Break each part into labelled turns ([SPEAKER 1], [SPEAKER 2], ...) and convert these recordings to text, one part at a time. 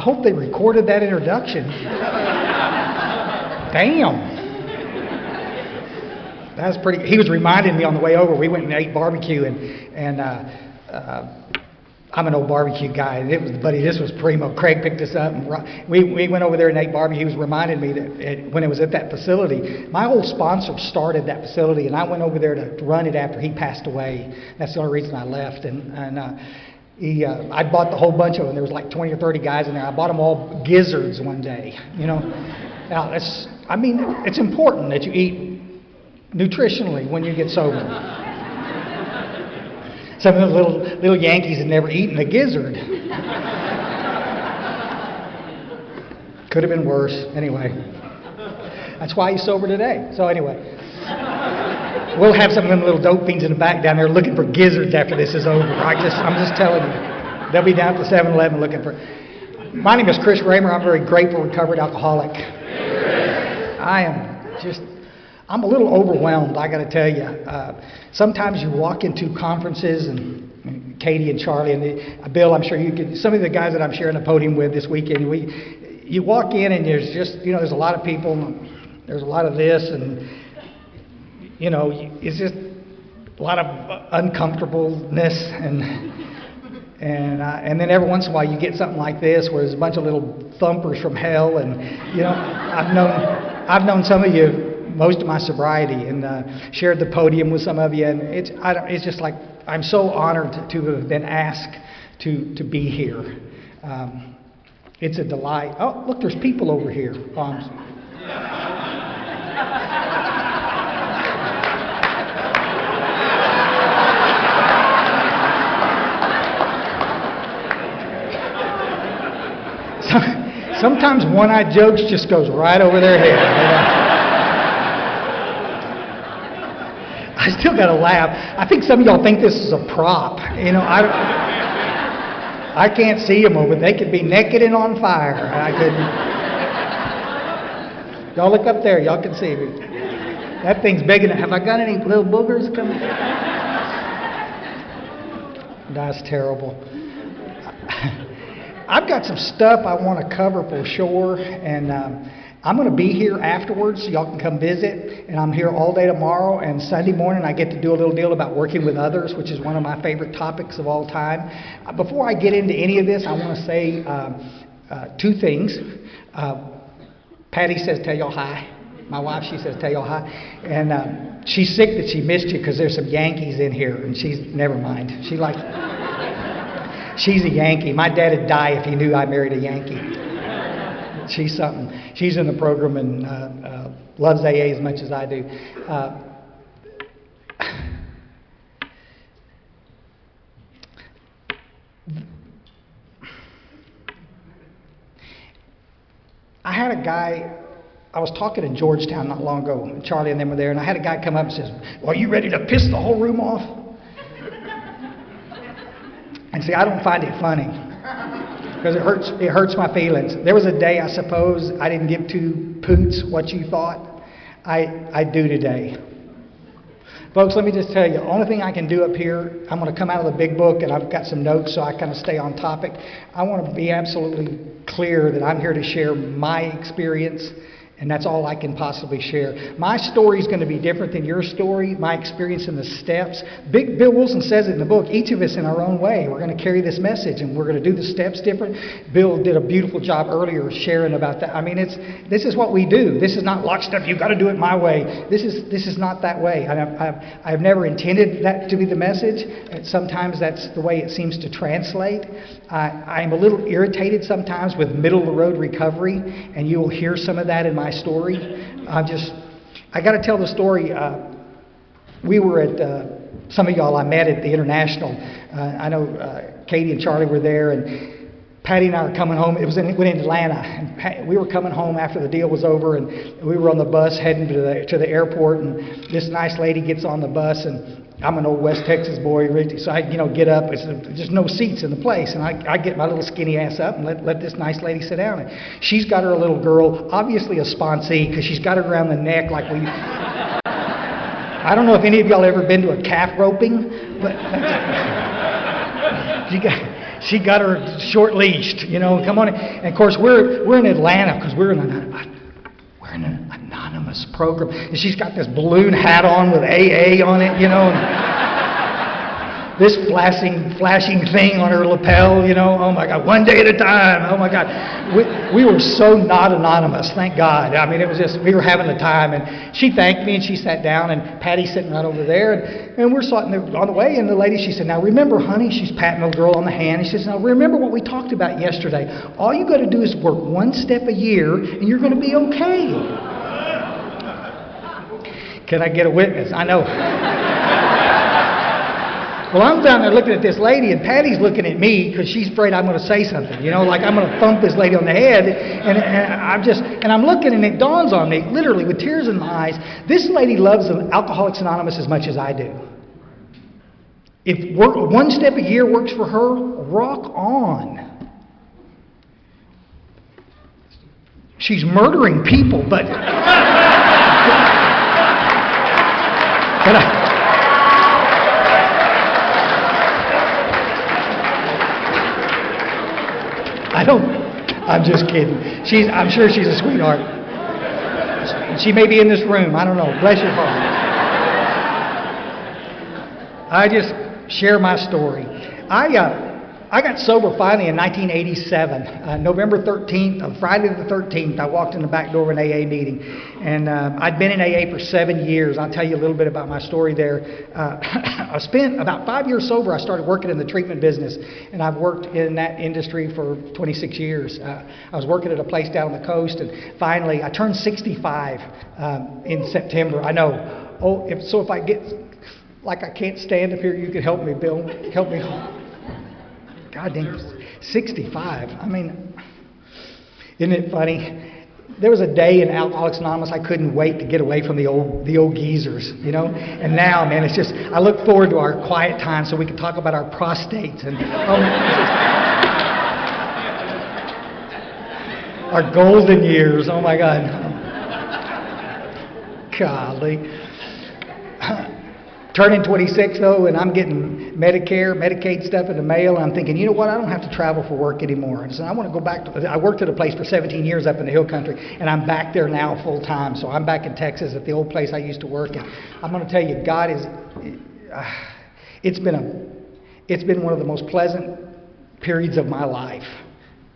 [SPEAKER 1] hope they recorded that introduction. Damn. That's pretty. He was reminding me on the way over. We went and ate barbecue, and I'm an old barbecue guy. This was primo. Craig picked us up, and we went over there and ate barbecue. He was reminding me that when it was at that facility, my old sponsor started that facility, and I went over there to run it after he passed away. That's the only reason I left. I bought the whole bunch of them. There was like 20 or 30 guys in there. I bought them all gizzards one day. Now it's important that you eat nutritionally when you get sober. Some of the little Yankees had never eaten a gizzard. Could have been worse. Anyway, that's why he's sober today. So anyway, we'll have some of them little dope fiends in the back down there looking for gizzards after this is over. I'm just telling you, they'll be down at the 7-Eleven looking for. My name is Chris Raymer. I'm a very grateful recovered alcoholic. I'm a little overwhelmed, I got to tell you. Sometimes you walk into conferences, and Katie and Charlie and Bill, I'm sure you could, some of the guys that I'm sharing the podium with this weekend, you walk in and there's just, there's a lot of people, and there's a lot of this, and, it's just a lot of uncomfortableness, and then every once in a while you get something like this where there's a bunch of little thumpers from hell, and, I've known some of you most of my sobriety, and shared the podium with some of you, and it's just like I'm so honored to have been asked to be here. It's a delight. Oh, look, there's people over here. Sometimes one-eyed jokes just goes right over their head. I still got to laugh. I think some of y'all think this is a prop. I can't see them over. They could be naked and on fire. I couldn't. Y'all look up there. Y'all can see me. That thing's big enough. Have I got any little boogers coming? That's terrible. I've got some stuff I want to cover for sure, and I'm going to be here afterwards, so y'all can come visit, and I'm here all day tomorrow, and Sunday morning I get to do a little deal about working with others, which is one of my favorite topics of all time. Before I get into any of this, I want to say two things. Patty says, tell y'all hi. My wife, she says, tell y'all hi. And she's sick that she missed you because there's some Yankees in here, and never mind. She's a Yankee. My dad would die if he knew I married a Yankee. She's something. She's in the program and loves AA as much as I do. I had a guy, I was talking in Georgetown not long ago, and Charlie and them were there, and I had a guy come up and says, well, are you ready to piss the whole room off? And see, I don't find it funny. Because it hurts my feelings. There was a day, I suppose, I didn't give two poots what you thought. I do today. Folks, let me just tell you, the only thing I can do up here, I'm going to come out of the big book, and I've got some notes so I kind of stay on topic. I want to be absolutely clear that I'm here to share my experience, and that's all I can possibly share. My story is going to be different than your story, my experience in the steps. Bill Wilson says it in the book, each of us in our own way. We're going to carry this message, and we're going to do the steps different. Bill did a beautiful job earlier sharing about that. I mean, this is what we do. This is not lock step, you've got to do it my way. This is not that way. I've never intended that to be the message. Sometimes that's the way it seems to translate. I'm a little irritated sometimes with middle-of-the-road recovery, and you will hear some of that in my story. I got to tell the story. We were at, some of y'all I met at the International. I know Katie and Charlie were there, and Patty and I were coming home. It was in Atlanta, and we were coming home after the deal was over, and we were on the bus heading to the airport, and this nice lady gets on the bus, and I'm an old West Texas boy, so I get up. There's no seats in the place, and I get my little skinny ass up and let this nice lady sit down. And she's got her little girl, obviously a sponsee, because she's got her around the neck like we. I don't know if any of y'all ever been to a calf roping, but She got her short leashed, come on in. And of course, we're in Atlanta because we're in an anonymous program. And she's got this balloon hat on with AA on it, and this flashing thing on her lapel, oh my God, one day at a time, oh my God. We were so not anonymous, thank God. I mean, it was just, we were having a time, and she thanked me, and she sat down, and Patty's sitting right over there, and we're sitting there on the way, and the lady, she said, now remember, honey, she's patting the girl on the hand, and she says, now remember what we talked about yesterday. All you got to do is work one step a year, and you're going to be okay. Can I get a witness? I know. Well, I'm down there looking at this lady, and Patty's looking at me because she's afraid I'm going to say something, like I'm going to thump this lady on the head. And I'm looking, and it dawns on me, literally with tears in my eyes, this lady loves Alcoholics Anonymous as much as I do. If one step a year works for her, rock on. She's murdering people, but I'm just kidding. I'm sure she's a sweetheart. She may be in this room. I don't know. Bless your heart. I just share my story. I got sober finally in 1987. November 13th, Friday the 13th, I walked in the back door of an AA meeting. And I'd been in AA for 7 years. I'll tell you a little bit about my story there. I spent about 5 years sober. I started working in the treatment business. And I've worked in that industry for 26 years. I was working at a place down on the coast. And finally, I turned 65 in September. I know. If I get like I can't stand up here, you could help me, Bill. Help me. God dang, 65. I mean, isn't it funny? There was a day in Alcoholics Anonymous I couldn't wait to get away from the old geezers, And now, man, it's just I look forward to our quiet time so we can talk about our prostates and our golden years. Oh my God, golly. Turning 26 though, and I'm getting Medicare, Medicaid stuff in the mail, and I'm thinking, you know what, I don't have to travel for work anymore. And so I want to go back I worked at a place for 17 years up in the hill country, and I'm back there now full time. So I'm back in Texas at the old place I used to work. And I'm going to tell you, God is, it's been one of the most pleasant periods of my life,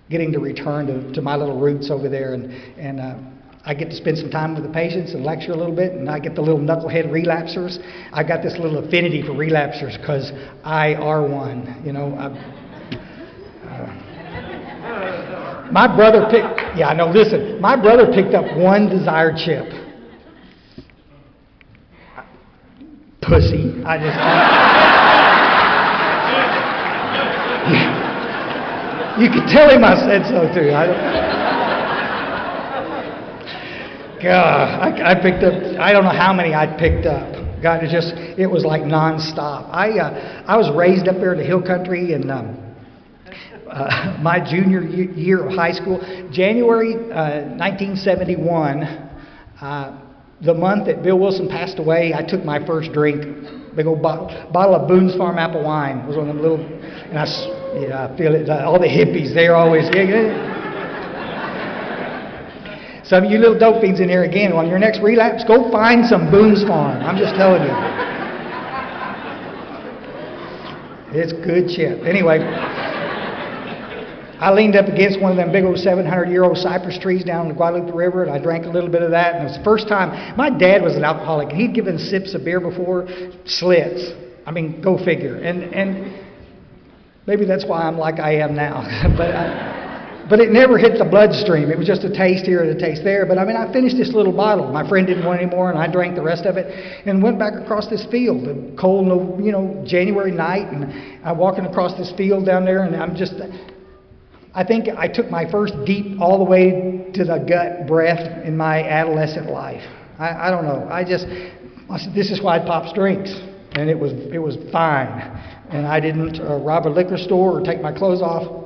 [SPEAKER 1] getting to return to my little roots over there, and I get to spend some time with the patients and lecture a little bit, and I get the little knucklehead relapsers. I got this little affinity for relapsers because I are one. My brother picked. Yeah, I know. Listen, my brother picked up one desired chip. Pussy. You can tell him I said so too. God, I picked up, I don't know how many I picked up. God, it was like nonstop. I was raised up there in the hill country, and my junior year of high school, January 1971, the month that Bill Wilson passed away, I took my first drink. Big old bottle of Boone's Farm apple wine. It was one of them little, and I feel it. All the hippies, they're always. Some of you little dope fiends in here again, on your next relapse, go find some Boone's Farm. I'm just telling you. It's good shit. Anyway, I leaned up against one of them big old 700-year-old cypress trees down the Guadalupe River, and I drank a little bit of that. And it was the first time. My dad was an alcoholic, and he'd given sips of beer before, slits. I mean, go figure. And maybe that's why I'm like I am now. But it never hit the bloodstream. It was just a taste here and a taste there. But I mean, I finished this little bottle. My friend didn't want any more, and I drank the rest of it and went back across this field. A cold, January night, and I'm walking across this field down there, and I think I took my first deep, all the way to the gut breath in my adolescent life. I don't know. I said, this is why I pops drinks, and it was fine. And I didn't rob a liquor store or take my clothes off.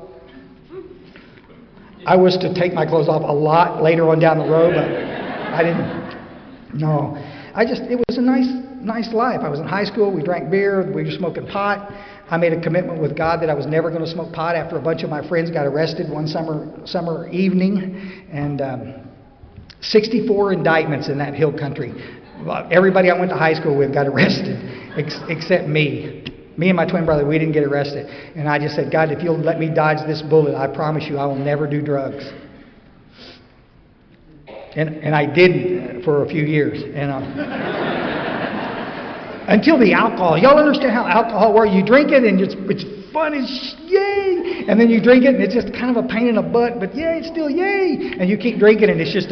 [SPEAKER 1] I was to take my clothes off a lot later on down the road, but I didn't. No. it was a nice life. I was in high school, we drank beer, we were smoking pot. I made a commitment with God that I was never going to smoke pot after a bunch of my friends got arrested one summer evening. And 64 indictments in that hill country. Everybody I went to high school with got arrested, except me. Me and my twin brother, we didn't get arrested. And I just said, God, if you'll let me dodge this bullet, I promise you I will never do drugs. And I didn't for a few years. And until the alcohol. Y'all understand how alcohol works? You drink it and it's fun as yay. And then you drink it and it's just kind of a pain in the butt, but yay, it's still yay. And you keep drinking and it's just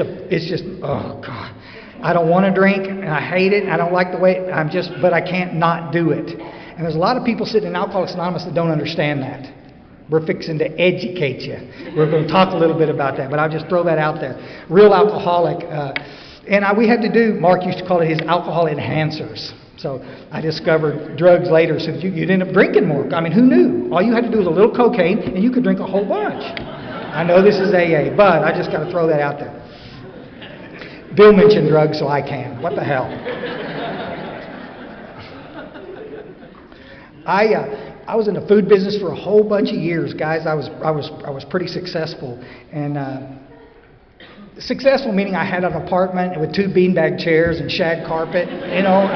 [SPEAKER 1] oh God. I don't want to drink and I hate it. I don't like the way but I can't not do it. And there's a lot of people sitting in Alcoholics Anonymous that don't understand that. We're fixing to educate you. We're going to talk a little bit about that, but I'll just throw that out there. Real alcoholic. We had to do, Mark used to call it his alcohol enhancers. So I discovered drugs later so that you'd end up drinking more. I mean, who knew? All you had to do was a little cocaine and you could drink a whole bunch. I know this is AA, but I just got to throw that out there. Bill mentioned drugs, so I can. What the hell? I was in the food business for a whole bunch of years, guys. I was pretty successful, and successful meaning I had an apartment with 2 beanbag chairs and shag carpet. You know.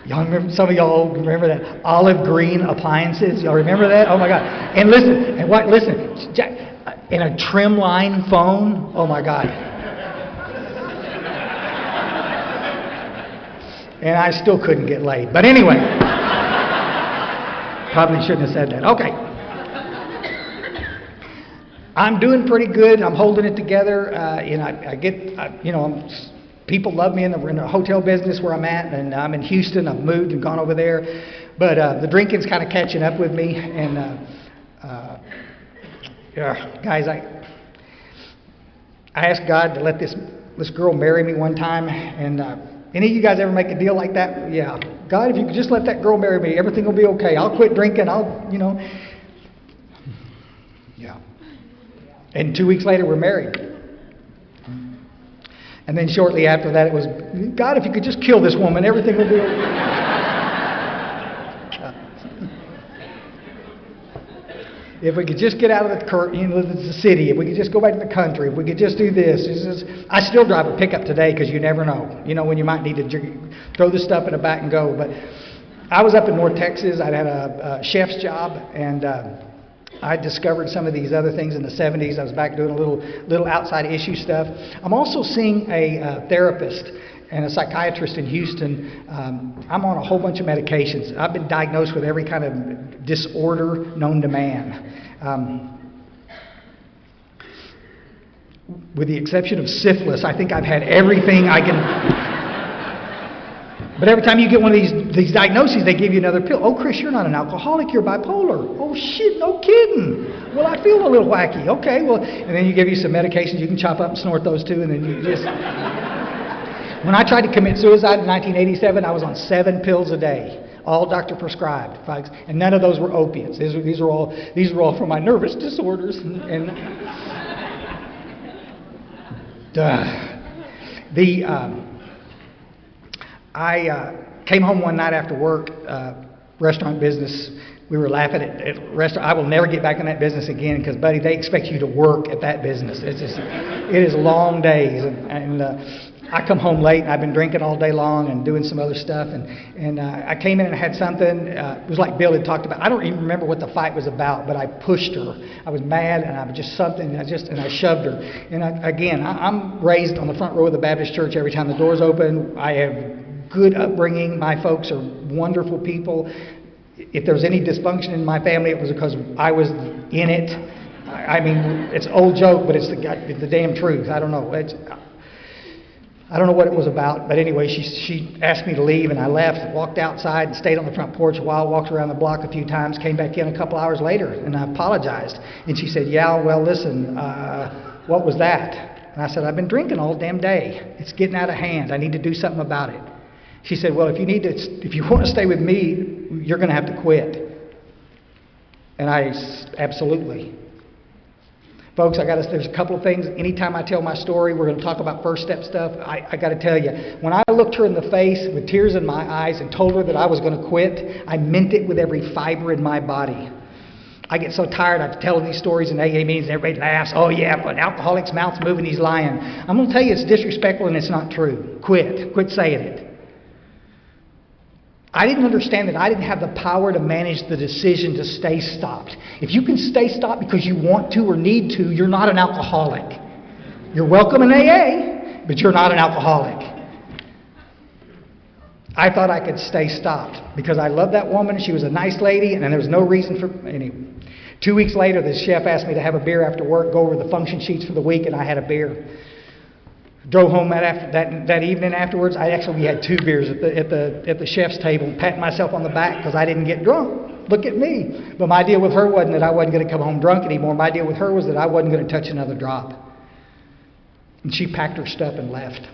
[SPEAKER 1] Y'all remember? Some of y'all remember that olive green appliances. Y'all remember that? Oh my God! And listen, in a trim line phone. Oh my God! And I still couldn't get laid. But anyway, probably shouldn't have said that. Okay. I'm doing pretty good. I'm holding it together. People love me in the hotel business where I'm at, and I'm in Houston. I've moved and gone over there. But the drinking's kind of catching up with me. And, guys, I asked God to let this girl marry me one time, and any of you guys ever make a deal like that? Yeah. God, if you could just let that girl marry me, everything will be okay. I'll quit drinking. Yeah. And 2 weeks later, we're married. And then shortly after that, it was, God, if you could just kill this woman, everything will be okay. If we could just get out of the city, if we could just go back to the country, if we could just do this. I still drive a pickup today because you never know. You know when you might need to throw the stuff in the back and go. But I was up in North Texas. I'd had a chef's job, and I discovered some of these other things in the 70s. I was back doing a little outside issue stuff. I'm also seeing a therapist and a psychiatrist in Houston. I'm on a whole bunch of medications. I've been diagnosed with every kind of disorder known to man. With the exception of syphilis, I think I've had everything I can. But every time you get one of these diagnoses, they give you another pill. Oh, Chris, you're not an alcoholic, you're bipolar. Oh, shit, no kidding. Well, I feel a little wacky. Okay, well, and then you give you some medications, you can chop up and snort those too, and then you just... When I tried to commit suicide in 1987, I was on 7 pills a day, all doctor prescribed, folks, and none of those were opiates. These were all for my nervous disorders. I came home one night after work, restaurant business. We were laughing at restaurant. I will never get back in that business again because, buddy, they expect you to work at that business. It is long days, and I come home late, and I've been drinking all day long and doing some other stuff. And I came in and had something. It was like Bill had talked about. I don't even remember what the fight was about, but I pushed her. I was mad, and I was just something. And I shoved her. And I'm raised on the front row of the Baptist church. Every time the doors open, I have good upbringing. My folks are wonderful people. If there was any dysfunction in my family, it was because I was in it. I mean, it's an old joke, but it's the damn truth. I don't know. I don't know what it was about, but anyway, she asked me to leave, and I left, walked outside, and stayed on the front porch a while, walked around the block a few times, came back in a couple hours later, and I apologized. And she said, yeah, well, listen, what was that? And I said, I've been drinking all damn day. It's getting out of hand. I need to do something about it. She said, well, if you want to stay with me, you're going to have to quit. And absolutely. Folks, there's a couple of things. Anytime I tell my story, we're going to talk about first step stuff. I got to tell you, when I looked her in the face with tears in my eyes and told her that I was going to quit, I meant it with every fiber in my body. I get so tired of telling these stories in AA meetings and everybody laughs. Oh yeah, but alcoholic's mouth's moving, he's lying. I'm going to tell you it's disrespectful and it's not true. Quit saying it. I didn't understand that I didn't have the power to manage the decision to stay stopped. If you can stay stopped because you want to or need to, you're not an alcoholic. You're welcome in AA, but you're not an alcoholic. I thought I could stay stopped because I loved that woman. She was a nice lady, and there was no reason for any. 2 weeks later, the chef asked me to have a beer after work, go over the function sheets for the week, and I had a beer. Drove home that evening afterwards. We had 2 beers at the chef's table, patting myself on the back because I didn't get drunk. Look at me. But my deal with her wasn't that I wasn't going to come home drunk anymore. My deal with her was that I wasn't going to touch another drop. And she packed her stuff and left.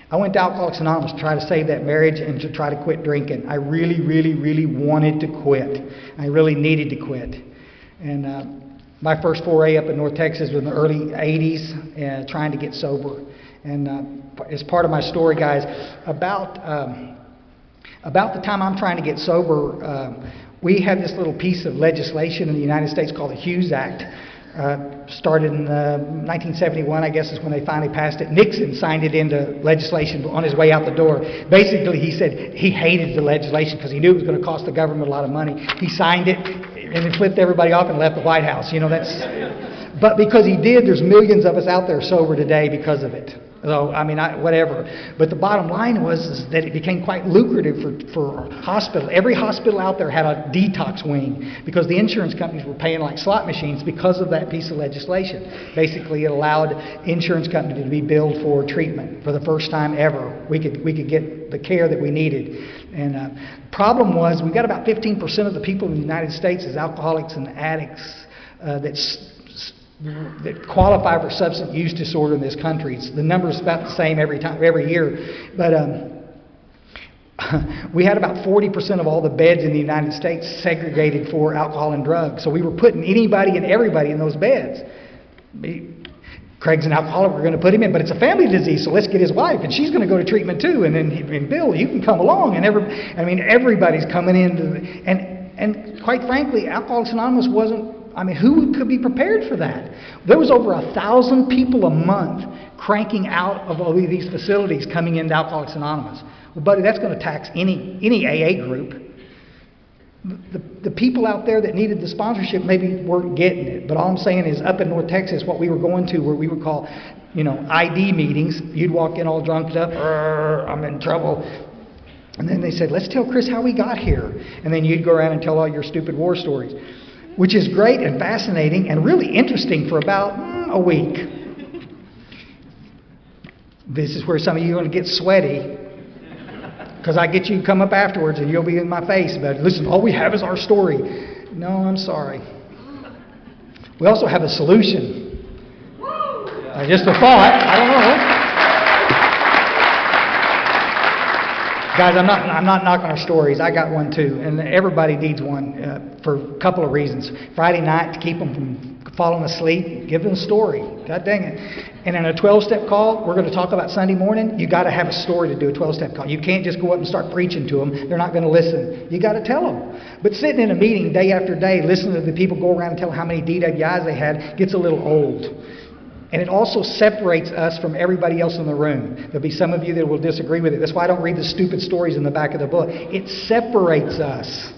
[SPEAKER 1] I went to Alcoholics Anonymous to try to save that marriage and to try to quit drinking. I really, really, really wanted to quit. I really needed to quit. And my first foray up in North Texas was in the early 80s, trying to get sober. And as part of my story, guys, about the time I'm trying to get sober, we had this little piece of legislation in the United States called the Hughes Act. Started in 1971, I guess is when they finally passed it. Nixon signed it into legislation on his way out the door. Basically, he said he hated the legislation because he knew it was going to cost the government a lot of money. He signed it and then flipped everybody off and left the White House. But because he did, there's millions of us out there sober today because of it. So, whatever. But the bottom line was that it became quite lucrative for hospital. Every hospital out there had a detox wing because the insurance companies were paying like slot machines because of that piece of legislation. Basically, it allowed insurance companies to be billed for treatment for the first time ever. We could get the care that we needed. And problem was, we got about 15% of the people in the United States as alcoholics and addicts that qualify for substance use disorder in this country. The number is about the same every year. But we had about 40% of all the beds in the United States segregated for alcohol and drugs. So we were putting anybody and everybody in those beds. Craig's an alcoholic, we're going to put him in, but it's a family disease, so let's get his wife, and she's going to go to treatment too. And then Bill, you can come along, and everybody's coming in. And quite frankly, Alcoholics Anonymous wasn't. Who could be prepared for that? There was over 1,000 people a month cranking out of all of these facilities coming into Alcoholics Anonymous. Well, buddy, that's going to tax any AA group. The people out there that needed the sponsorship maybe weren't getting it. But all I'm saying is up in North Texas, what we were going to, where we would call, ID meetings, you'd walk in all drunked up, I'm in trouble. And then they said, let's tell Chris how we got here. And then you'd go around and tell all your stupid war stories, which is great and fascinating and really interesting for about a week. This is where some of you are going to get sweaty, because I get you to come up afterwards and you'll be in my face about, listen, all we have is our story. No, I'm sorry. We also have a solution. Just a thought. I don't know. Guys, I'm not knocking our stories. I got one too, and everybody needs one for a couple of reasons. Friday night, to keep them from falling asleep, give them a story. God dang it. And in a 12-step call, we're going to talk about Sunday morning. You got to have a story to do a 12-step call. You can't just go up and start preaching to them. They're not going to listen. You got to tell them. But sitting in a meeting day after day, listening to the people go around and tell how many DWIs they had, gets a little old. And it also separates us from everybody else in the room. There'll be some of you that will disagree with it. That's why I don't read the stupid stories in the back of the book. It separates us.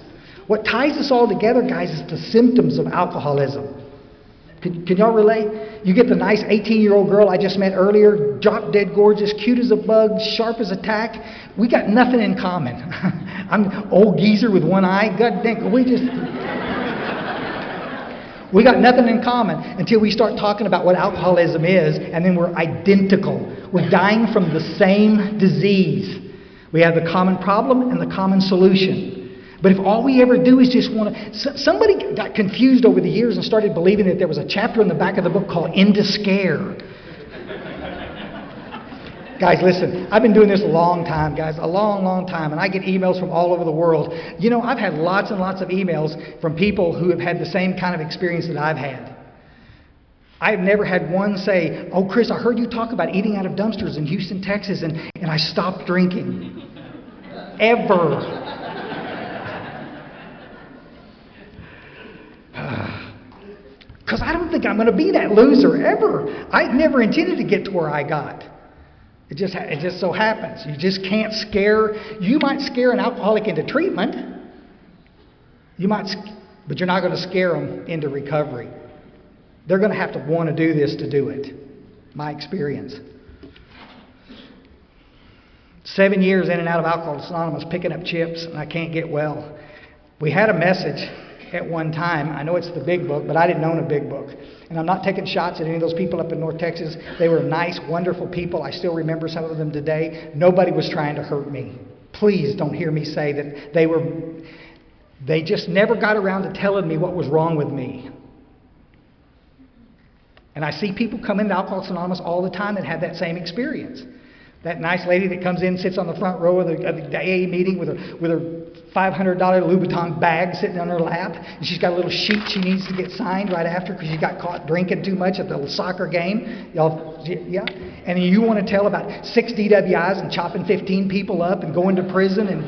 [SPEAKER 1] What ties us all together, guys, is the symptoms of alcoholism. Can y'all relate? You get the nice 18-year-old girl I just met earlier, drop dead gorgeous, cute as a bug, sharp as a tack. We got nothing in common. I'm an old geezer with one eye. God dang, we got nothing in common until we start talking about what alcoholism is, and then we're identical. We're dying from the same disease. We have the common problem and the common solution. But if all we ever do is just want to... Somebody got confused over the years and started believing that there was a chapter in the back of the book called End to Scare. Guys, listen, I've been doing this a long time, guys, a long, long time, and I get emails from all over the world. I've had lots and lots of emails from people who have had the same kind of experience that I've had. I've never had one say, "Oh, Chris, I heard you talk about eating out of dumpsters in Houston, Texas, and I stopped drinking." Ever. Because I don't think I'm going to be that loser ever. I never intended to get to where I got. It just so happens. You just can't scare. You might scare an alcoholic into treatment. But you're not going to scare them into recovery. They're going to have to want to do this to do it. My experience. 7 years in and out of Alcoholics Anonymous, picking up chips, and I can't get well. We had a message at one time. I know it's the big book, but I didn't own a big book. And I'm not taking shots at any of those people up in North Texas. They were nice, wonderful people. I still remember some of them today. Nobody was trying to hurt me. Please don't hear me say that they just never got around to telling me what was wrong with me. And I see people come into Alcoholics Anonymous all the time that have that same experience. That nice lady that comes in, sits on the front row of the AA meeting with her $500 Louboutin bag sitting on her lap, and she's got a little sheet she needs to get signed right after because she got caught drinking too much at the soccer game. Y'all, yeah. And you want to tell about 6 DWIs and chopping 15 people up and going to prison and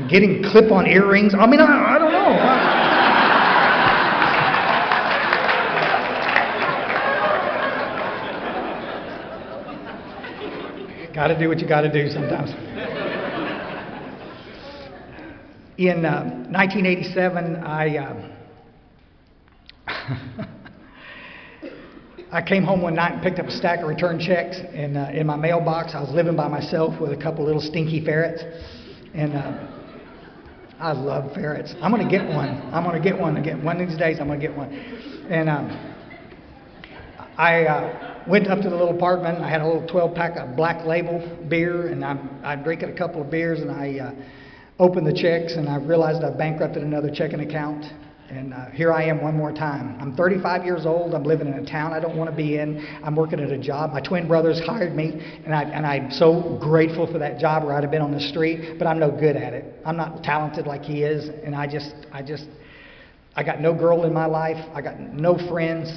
[SPEAKER 1] getting clip-on earrings. I mean, I don't know. Got to do what you got to do sometimes. In 1987, I came home one night and picked up a stack of return checks in my mailbox. I was living by myself with a couple little stinky ferrets, and I love ferrets. I'm going to get one. One of these days, I'm going to get one. And I went up to the little apartment. I had a little 12-pack of Black Label beer, and I'm drinking a couple of beers, and I opened the checks, and I realized I bankrupted another checking account. And here I am one more time. I'm 35 years old. I'm living in a town I don't want to be in. I'm working at a job. My twin brothers hired me, and I'm so grateful for that job, or I'd have been on the street, but I'm no good at it. I'm not talented like he is, and I got no girl in my life. I got no friends.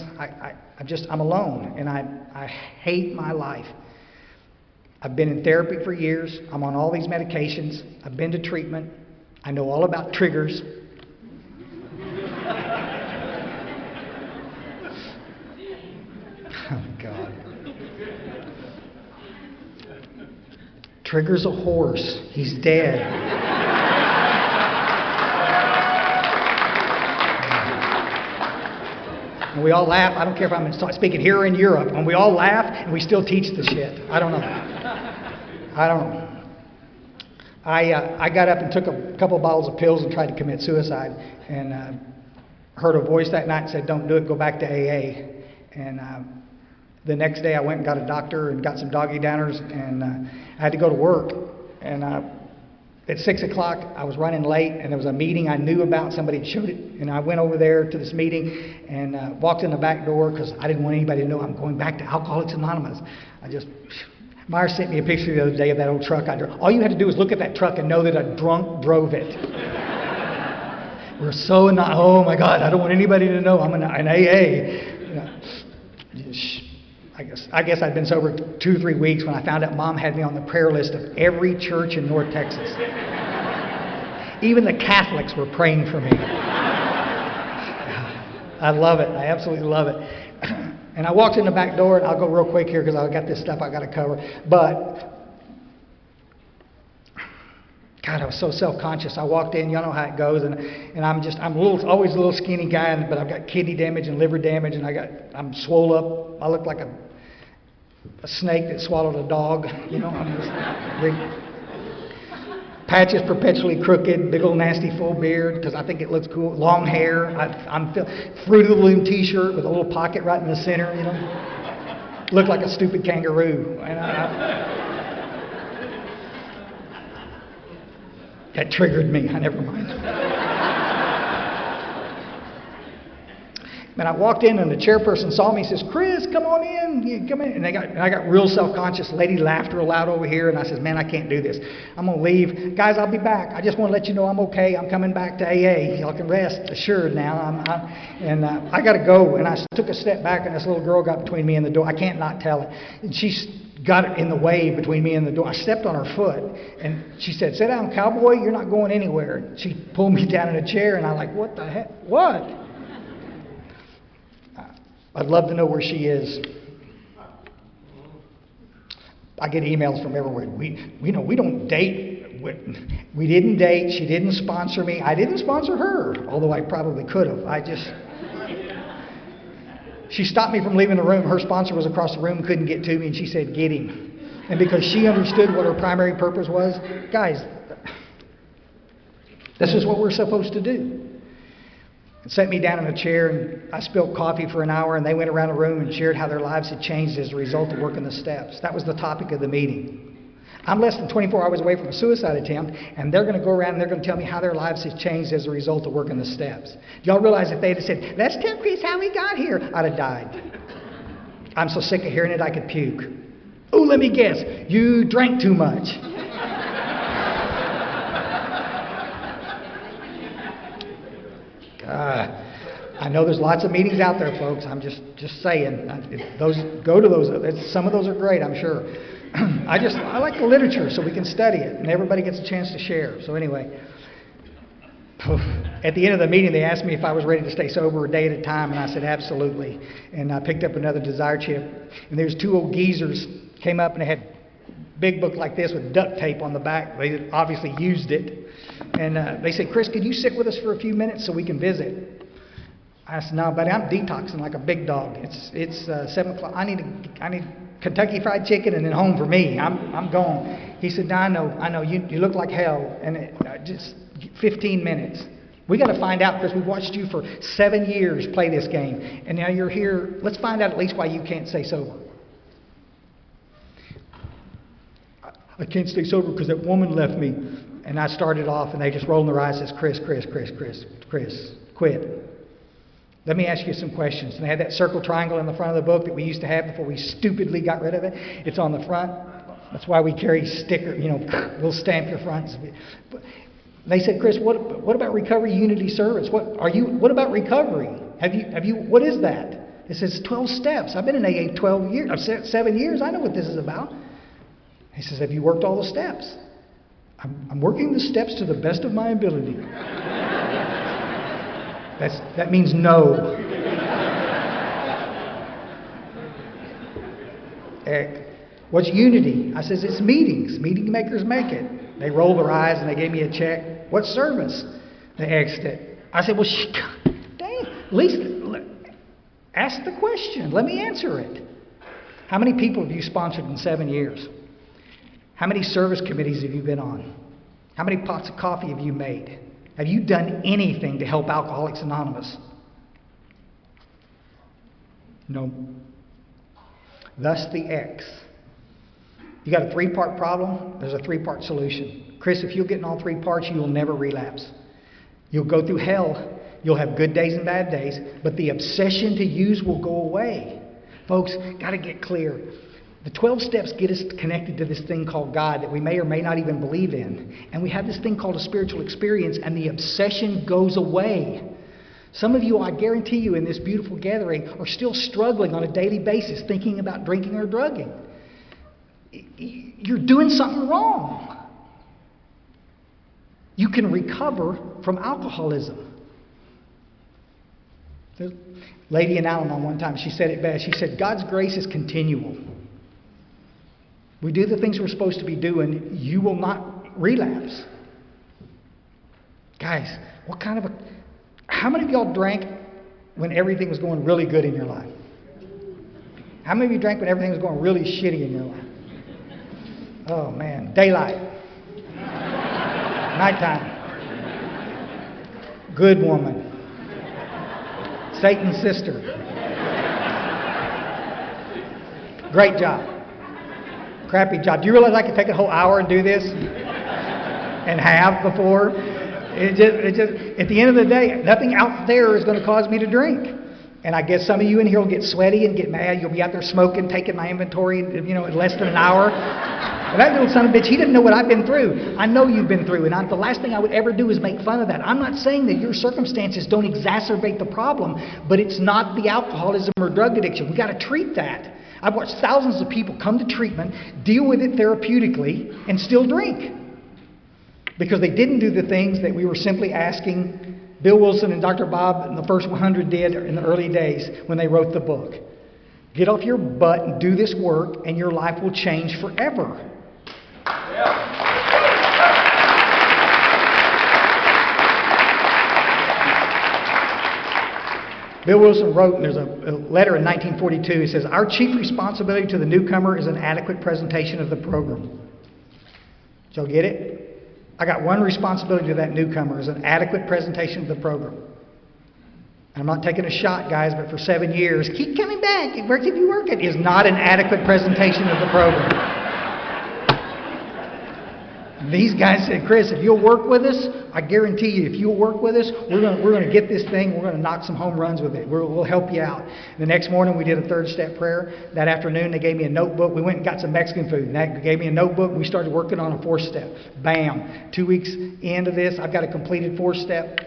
[SPEAKER 1] I'm alone, and I hate my life. I've been in therapy for years. I'm on all these medications. I've been to treatment. I know all about triggers. Oh, God. Trigger's a horse. He's dead. And we all laugh. I don't care if I'm speaking here or in Europe. And we all laugh, and we still teach the shit. I don't know. I got up and took a couple of bottles of pills and tried to commit suicide. And heard a voice that night and said, "Don't do it. Go back to AA." And the next day I went and got a doctor and got some doggy downers. And I had to go to work. And at 6 o'clock, I was running late, and there was a meeting I knew about. Somebody had showed it, and I went over there to this meeting and walked in the back door because I didn't want anybody to know I'm going back to Alcoholics Anonymous. Myers sent me a picture the other day of that old truck I drove. All you had to do was look at that truck and know that a drunk drove it. We're so not. Oh my God! I don't want anybody to know I'm an AA. You know, I guess I'd been sober 2 or 3 weeks when I found out Mom had me on the prayer list of every church in North Texas. Even the Catholics were praying for me. I love it. I absolutely love it. And I walked in the back door, and I'll go real quick here because I've got this stuff I've got to cover. But God, I was so self-conscious. I walked in, you know how it goes, and I'm always a little skinny guy, but I've got kidney damage and liver damage, and I'm swole up. I look like a snake that swallowed a dog. You know, I'm just big. Patches perpetually crooked, big old nasty full beard because I think it looks cool. Long hair. I'm Fruit of the Loom T-shirt with a little pocket right in the center. You know, look like a stupid kangaroo. And that triggered me. Never mind. And I walked in, and the chairperson saw me and says, Chris, come on in. Come in. And I got real self-conscious. The lady laughed real loud over here, and I said, man, I can't do this. I'm going to leave. Guys, I'll be back. I just want to let you know I'm okay. I'm coming back to AA. Y'all can rest assured now. I got to go. And I took a step back, and this little girl got between me and the door. I can't not tell it. And she got it in the way between me and the door. I stepped on her foot, and she said, sit down, cowboy. You're not going anywhere. She pulled me down in a chair, and I'm like, what the heck? What? I'd love to know where she is. I get emails from everywhere. We don't date. We didn't date. She didn't sponsor me. I didn't sponsor her, although I probably could have. She stopped me from leaving the room. Her sponsor was across the room, couldn't get to me, and she said, get him. And because she understood what her primary purpose was, guys, this is what we're supposed to do. It set me down in a chair, and I spilled coffee for an hour, and they went around the room and shared how their lives had changed as a result of working the steps. That was the topic of the meeting. I'm less than 24 hours away from a suicide attempt, and they're going to go around and they're going to tell me how their lives have changed as a result of working the steps. Do y'all realize if they'd have said, let's tell Chris how we got here, I'd have died. I'm so sick of hearing it I could puke. Oh, let me guess, you drank too much. I know there's lots of meetings out there, folks. I'm just saying. Go to those. Some of those are great, I'm sure. I like the literature so we can study it, and everybody gets a chance to share. So anyway, at the end of the meeting, they asked me if I was ready to stay sober a day at a time, and I said absolutely. And I picked up another Desire chip, and there's two old geezers came up, and they had a big book like this with duct tape on the back. They obviously used it. And they said, Chris, could you sit with us for a few minutes so we can visit? I said, no, buddy, I'm detoxing like a big dog. It's 7 o'clock. I need Kentucky Fried Chicken and then home for me. I'm gone. He said, no, I know. You look like hell. And just 15 minutes. We got to find out, because we've watched you for 7 years play this game. And now you're here. Let's find out at least why you can't stay sober. I can't stay sober because that woman left me. And I started off, and they just rolled their eyes and says, Chris, quit. Let me ask you some questions. And they had that circle triangle in the front of the book that we used to have before we stupidly got rid of it. It's on the front. That's why we carry sticker, we'll stamp your fronts. They said, Chris, what about recovery unity service? What about recovery? What is that? It says 12 steps. I've been in AA 12 years, 7 years. I know what this is about. He says, have you worked all the steps? I'm working the steps to the best of my ability. That means no. What's unity? I says, it's meetings. Meeting makers make it. They rolled their eyes and they gave me a check. What service? They asked it. I said, well, dang, at least ask the question. Let me answer it. How many people have you sponsored in 7 years? How many service committees have you been on? How many pots of coffee have you made? Have you done anything to help Alcoholics Anonymous? No. Thus the X. You got a 3-part problem, there's a 3-part solution. Chris, if you'll get in all 3 parts, you will never relapse. You'll go through hell. You'll have good days and bad days, but the obsession to use will go away. Folks, got to get clear. The 12 steps get us connected to this thing called God that we may or may not even believe in. And we have this thing called a spiritual experience, and the obsession goes away. Some of you, I guarantee you, in this beautiful gathering are still struggling on a daily basis thinking about drinking or drugging. You're doing something wrong. You can recover from alcoholism. The lady in Al-Anon one time, she said it best. She said, God's grace is continual. We do the things we're supposed to be doing, you will not relapse. Guys, how many of y'all drank when everything was going really good in your life? How many of you drank when everything was going really shitty in your life? Oh man, daylight. Nighttime. Good woman. Satan's sister. Great job. Crappy job. Do you realize I could take a whole hour and do this? And have before? It just, at the end of the day, nothing out there is going to cause me to drink. And I guess some of you in here will get sweaty and get mad. You'll be out there smoking, taking my inventory, in less than an hour. And that little son of a bitch, he didn't know what I've been through. I know you've been through, and the last thing I would ever do is make fun of that. I'm not saying that your circumstances don't exacerbate the problem, but it's not the alcoholism or drug addiction. We've got to treat that. I've watched thousands of people come to treatment, deal with it therapeutically, and still drink. Because they didn't do the things that we were simply asking Bill Wilson and Dr. Bob and the first 100 did in the early days when they wrote the book. Get off your butt and do this work, and your life will change forever. Bill Wilson wrote, and there's a letter in 1942, he says, "Our chief responsibility to the newcomer is an adequate presentation of the program." Did y'all get it? I got one responsibility to that newcomer, is an adequate presentation of the program. And I'm not taking a shot, guys, but for 7 years, keep coming back. It works if you work it. Is not an adequate presentation of the program. These guys said, "Chris, if you'll work with us, I guarantee you, if you'll work with us, we're going to get this thing. We're going to knock some home runs with it. We'll help you out." The next morning, we did a third step prayer. That afternoon, they gave me a notebook. We went and got some Mexican food. And they gave me a notebook, and we started working on a fourth step. Bam! 2 weeks into this, I've got a completed fourth step.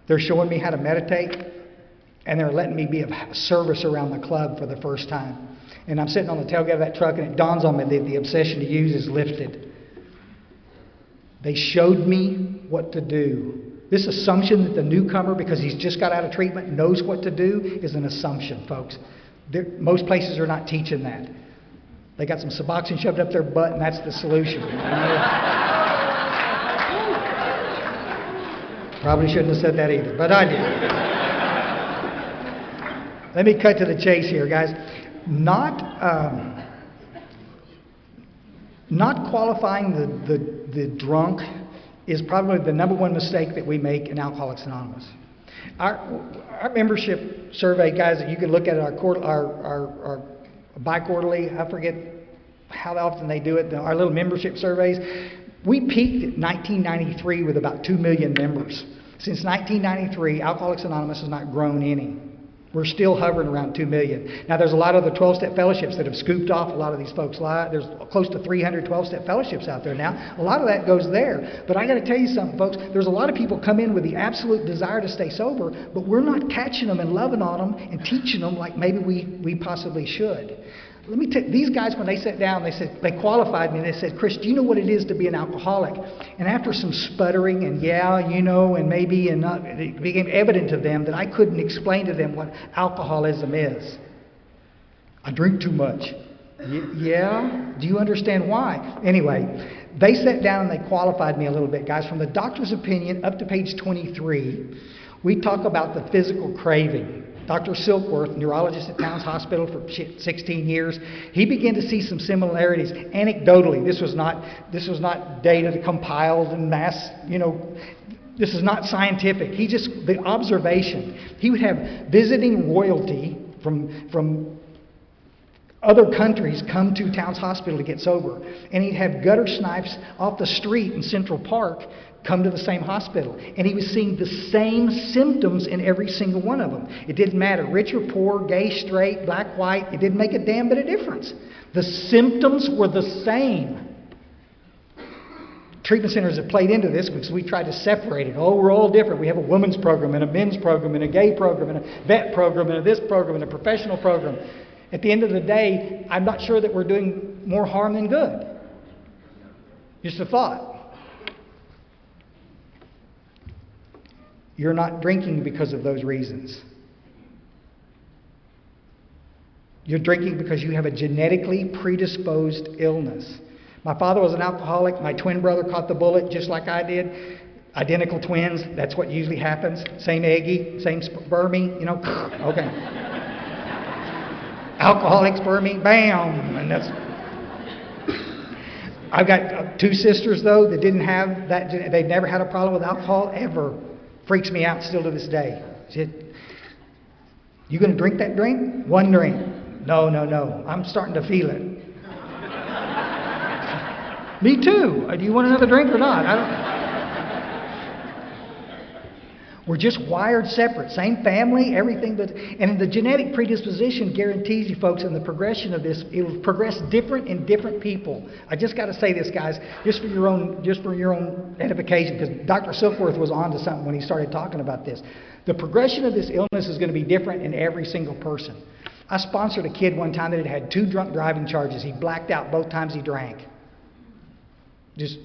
[SPEAKER 1] They're showing me how to meditate, and they're letting me be of service around the club for the first time. And I'm sitting on the tailgate of that truck, and it dawns on me that the obsession to use is lifted. They showed me what to do. This assumption that the newcomer, because he's just got out of treatment, knows what to do is an assumption, folks. Most places are not teaching that. They got some Suboxone shoved up their butt, and that's the solution. Probably shouldn't have said that either, but I did. Let me cut to the chase here, guys. Not qualifying the drunk is probably the number one mistake that we make in Alcoholics Anonymous. Our membership survey, guys, that you can look at our bi-quarterly, I forget how often they do it, our little membership surveys. We peaked at 1993 with about 2 million members. Since 1993, Alcoholics Anonymous has not grown any. We're still hovering around 2 million. Now, there's a lot of the 12-step fellowships that have scooped off a lot of these folks' lives. There's close to 300 12-step fellowships out there now. A lot of that goes there. But I got to tell you something, folks. There's a lot of people come in with the absolute desire to stay sober, but we're not catching them and loving on them and teaching them like maybe we possibly should. Let me tell you, these guys, when they sat down, they qualified me, and they said, "Chris, do you know what it is to be an alcoholic?" And after some sputtering and and maybe, and not, it became evident to them that I couldn't explain to them what alcoholism is. "I drink too much." Yeah? Do you understand why? Anyway, they sat down and they qualified me a little bit, guys. From the doctor's opinion up to page 23, we talk about the physical craving. Dr. Silkworth, neurologist at Towns Hospital for 16 years, he began to see some similarities anecdotally. This was not data compiled and mass, this is not scientific. The observation. He would have visiting royalty from other countries come to Towns Hospital to get sober. And he'd have gutter snipes off the street in Central Park come to the same hospital. And he was seeing the same symptoms in every single one of them. It didn't matter, rich or poor, gay, straight, black, white. It didn't make a damn bit of difference. The symptoms were the same. Treatment centers have played into this because we tried to separate it. Oh, we're all different. We have a women's program and a men's program and a gay program and a vet program and a this program and a professional program. At the end of the day, I'm not sure that we're doing more harm than good. Just a thought. You're not drinking because of those reasons. You're drinking because you have a genetically predisposed illness. My father was an alcoholic. My twin brother caught the bullet just like I did. Identical twins. That's what usually happens. Same eggy, same spermie, Okay. Alcoholic spermie, bam. And that's... I've got two sisters, though, that didn't have that. They've never had a problem with alcohol, ever. Freaks me out still to this day. You going to drink that drink? One drink. No. I'm starting to feel it. Me too. Do you want another drink or not? We're just wired separate. Same family, everything. And the genetic predisposition guarantees you, folks, in the progression of this, it will progress different in different people. I just got to say this, guys, just for your own edification, because Dr. Silkworth was on to something when he started talking about this. The progression of this illness is going to be different in every single person. I sponsored a kid one time that had 2 drunk driving charges. He blacked out both times he drank. Just...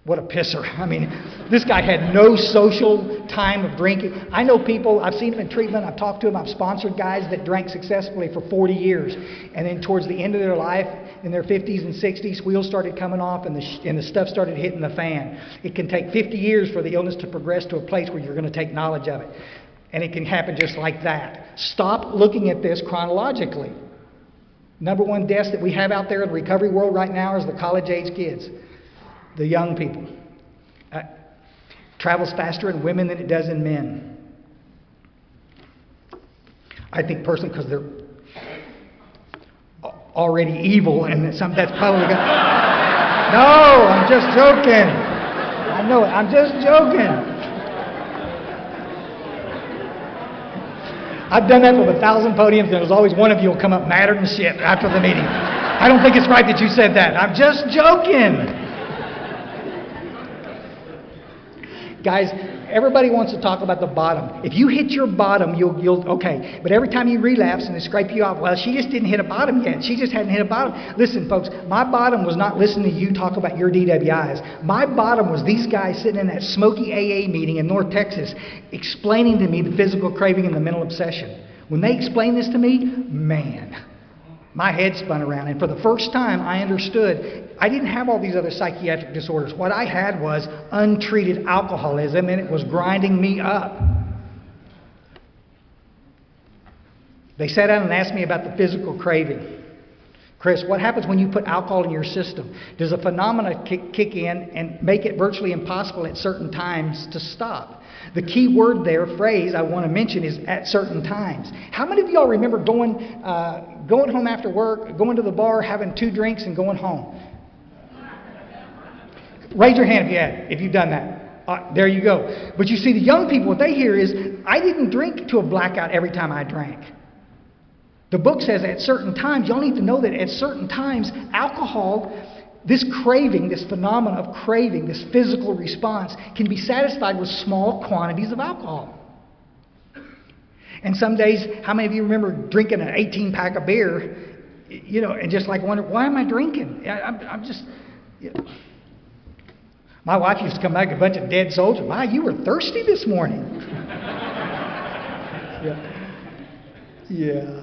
[SPEAKER 1] what a pisser. I mean, this guy had no social time of drinking. I know people, I've seen them in treatment, I've talked to them, I've sponsored guys that drank successfully for 40 years. And then towards the end of their life, in their 50s and 60s, wheels started coming off and the stuff started hitting the fan. It can take 50 years for the illness to progress to a place where you're going to take knowledge of it. And it can happen just like that. Stop looking at this chronologically. Number one deaths that we have out there in the recovery world right now is the college-age kids. The young people. Travels faster in women than it does in men. I think personally because they're already evil, and that's probably going. No, I'm just joking. I know it. I'm just joking. I've done that with 1,000 podiums, and there's always one of you will come up madder than shit after the meeting. I don't think it's right that you said that. I'm just joking. Guys, everybody wants to talk about the bottom. If you hit your bottom, you'll okay. But every time you relapse and they scrape you off, well, she just didn't hit a bottom yet. She just hadn't hit a bottom. Listen, folks, my bottom was not listening to you talk about your DWIs. My bottom was these guys sitting in that smoky AA meeting in North Texas explaining to me the physical craving and the mental obsession. When they explained this to me, man, my head spun around. And for the first time, I understood I didn't have all these other psychiatric disorders. What I had was untreated alcoholism, and it was grinding me up. They sat down and asked me about the physical craving. Chris, what happens when you put alcohol in your system? Does a phenomenon kick in and make it virtually impossible at certain times to stop? The key word there, phrase I want to mention is at certain times. How many of y'all remember going home after work, going to the bar, having 2 drinks, and going home? Raise your hand if you've done that. There you go. But you see, the young people, what they hear is, I didn't drink to a blackout every time I drank. The book says at certain times, y'all need to know that at certain times, alcohol, this craving, this phenomenon of craving, this physical response, can be satisfied with small quantities of alcohol. And some days, how many of you remember drinking an 18-pack of beer, and just like wonder, why am I drinking? I'm just... My wife used to come back a bunch of dead soldiers. Wow, you were thirsty this morning. Yeah.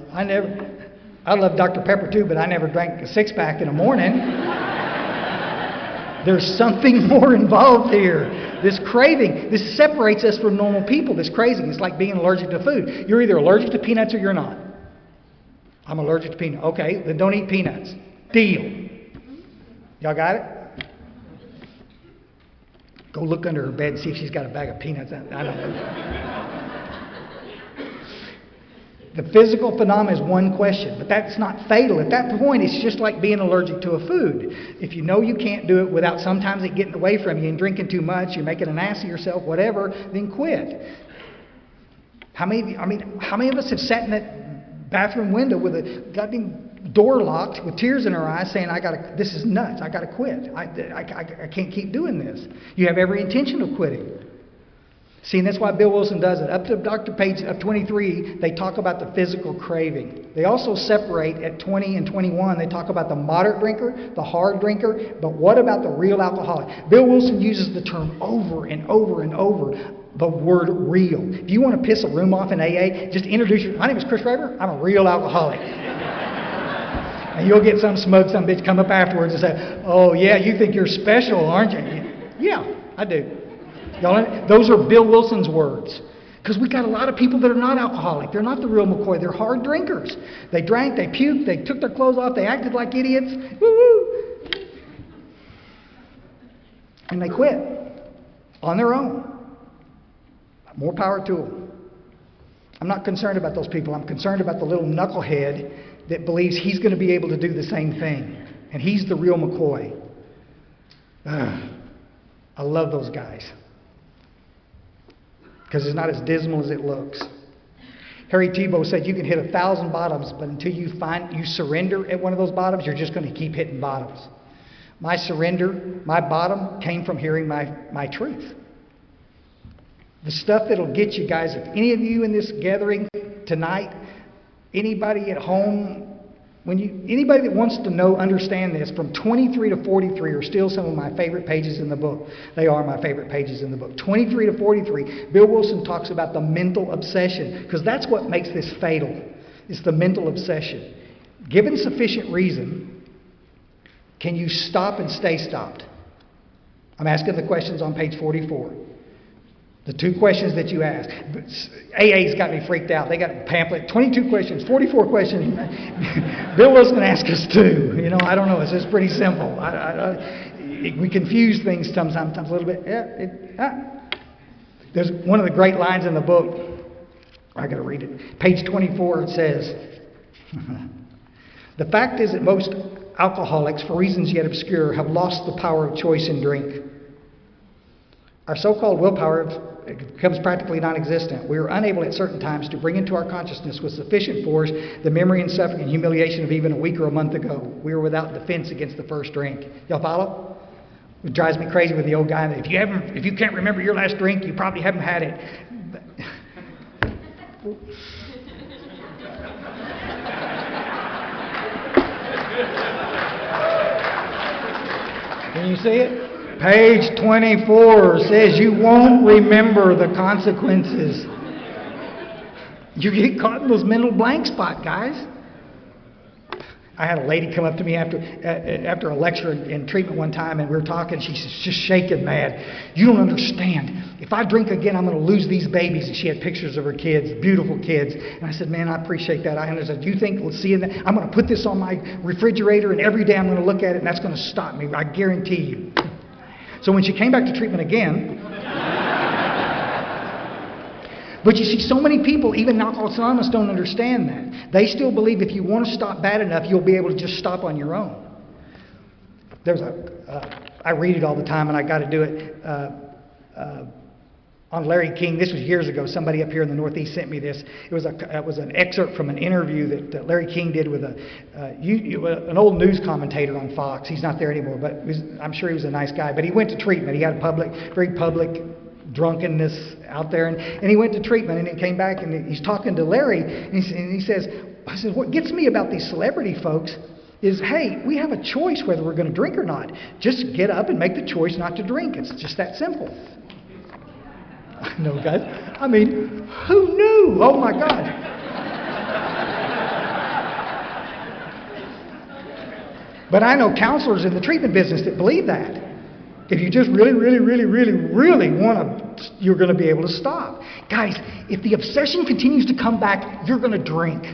[SPEAKER 1] I love Dr. Pepper too, but I never drank a 6-pack in the morning. There's something more involved here. This craving, this separates us from normal people, this craving. It's like being allergic to food. You're either allergic to peanuts or you're not. I'm allergic to peanuts. Okay, then don't eat peanuts. Deal. Y'all got it? Go look under her bed and see if she's got a bag of peanuts. I don't know. The physical phenomenon is one question, but that's not fatal. At that point, it's just like being allergic to a food. If you know you can't do it without sometimes it getting away from you and drinking too much, you're making an ass of yourself, whatever, then quit. How many of us have sat in that bathroom window with a goddamn door locked with tears in our eyes saying, this is nuts, I gotta quit. I can't keep doing this. You have every intention of quitting. See, and that's why Bill Wilson does it. Up to Dr. page 23, they talk about the physical craving. They also separate at 20 and 21, they talk about the moderate drinker, the hard drinker, but what about the real alcoholic? Bill Wilson uses the term over and over and over, the word real. If you want to piss a room off in AA, just introduce my name is Chris Raver, I'm a real alcoholic. And you'll get some bitch come up afterwards and say, oh yeah, you think you're special, aren't you? Yeah, I do. Y'all, those are Bill Wilson's words. Because we got a lot of people that are not alcoholic. They're not the real McCoy. They're hard drinkers. They drank, they puked, they took their clothes off, they acted like idiots. Woo-woo. And they quit on their own. More power to them. I'm not concerned about those people. I'm concerned about the little knucklehead that believes he's going to be able to do the same thing. And he's the real McCoy. I love those guys. because it's not as dismal as it looks. Harry Tebow said you can hit 1,000 bottoms, but until you surrender at one of those bottoms, you're just going to keep hitting bottoms. My surrender, my bottom, came from hearing my truth. The stuff that'll get you guys, if any of you in this gathering tonight, anybody at home, anybody that wants to know, understand this, from 23 to 43 are still some of my favorite pages in the book. They are my favorite pages in the book. 23 to 43, Bill Wilson talks about the mental obsession, because that's what makes this fatal. It's the mental obsession. Given sufficient reason, can you stop and stay stopped? I'm asking the questions on page 44. The two questions that you asked. AA's got me freaked out. They got a pamphlet, 22 questions, 44 questions. Bill Wilson asked us two. I don't know. It's just pretty simple. We confuse things sometimes a little bit. There's one of the great lines in the book. I got to read it. Page 24, it says, "The fact is that most alcoholics, for reasons yet obscure, have lost the power of choice in drink. Our so-called willpower becomes practically non-existent. We are unable at certain times to bring into our consciousness with sufficient force the memory and suffering and humiliation of even a week or a month ago. We are without defense against the first drink." Y'all follow? It drives me crazy with the old guy that if you can't remember your last drink, you probably haven't had it. Can you see it? Page 24 says you won't remember the consequences. You get caught in those mental blank spot, guys. I had a lady come up to me after a lecture in treatment one time, and we were talking. She's just shaking mad. "You don't understand. If I drink again, I'm going to lose these babies." And she had pictures of her kids, beautiful kids. And I said, "Man, I appreciate that. I understand. Do you think, seeing that, I'm going to put this on my refrigerator, and every day I'm going to look at it, and that's going to stop me? I guarantee you." So when she came back to treatment again, but you see, so many people, even Alcoholics Anonymous, don't understand that. They still believe if you want to stop bad enough, you'll be able to just stop on your own. I read it all the time, and I got to do it on Larry King. This was years ago. Somebody up here in the Northeast sent me this. It was an excerpt from an interview that Larry King did with an old news commentator on Fox. He's not there anymore, but I'm sure he was a nice guy. But he went to treatment. He had very public drunkenness out there, and he went to treatment, and he came back, and he's talking to Larry, and he says, "What gets me about these celebrity folks is, hey, we have a choice whether we're going to drink or not. Just get up and make the choice not to drink. It's just that simple." I know, guys. I mean, who knew? Oh, my God. But I know counselors in the treatment business that believe that. If you just really, really, really, really, really want to, you're going to be able to stop. Guys, if the obsession continues to come back, you're going to drink.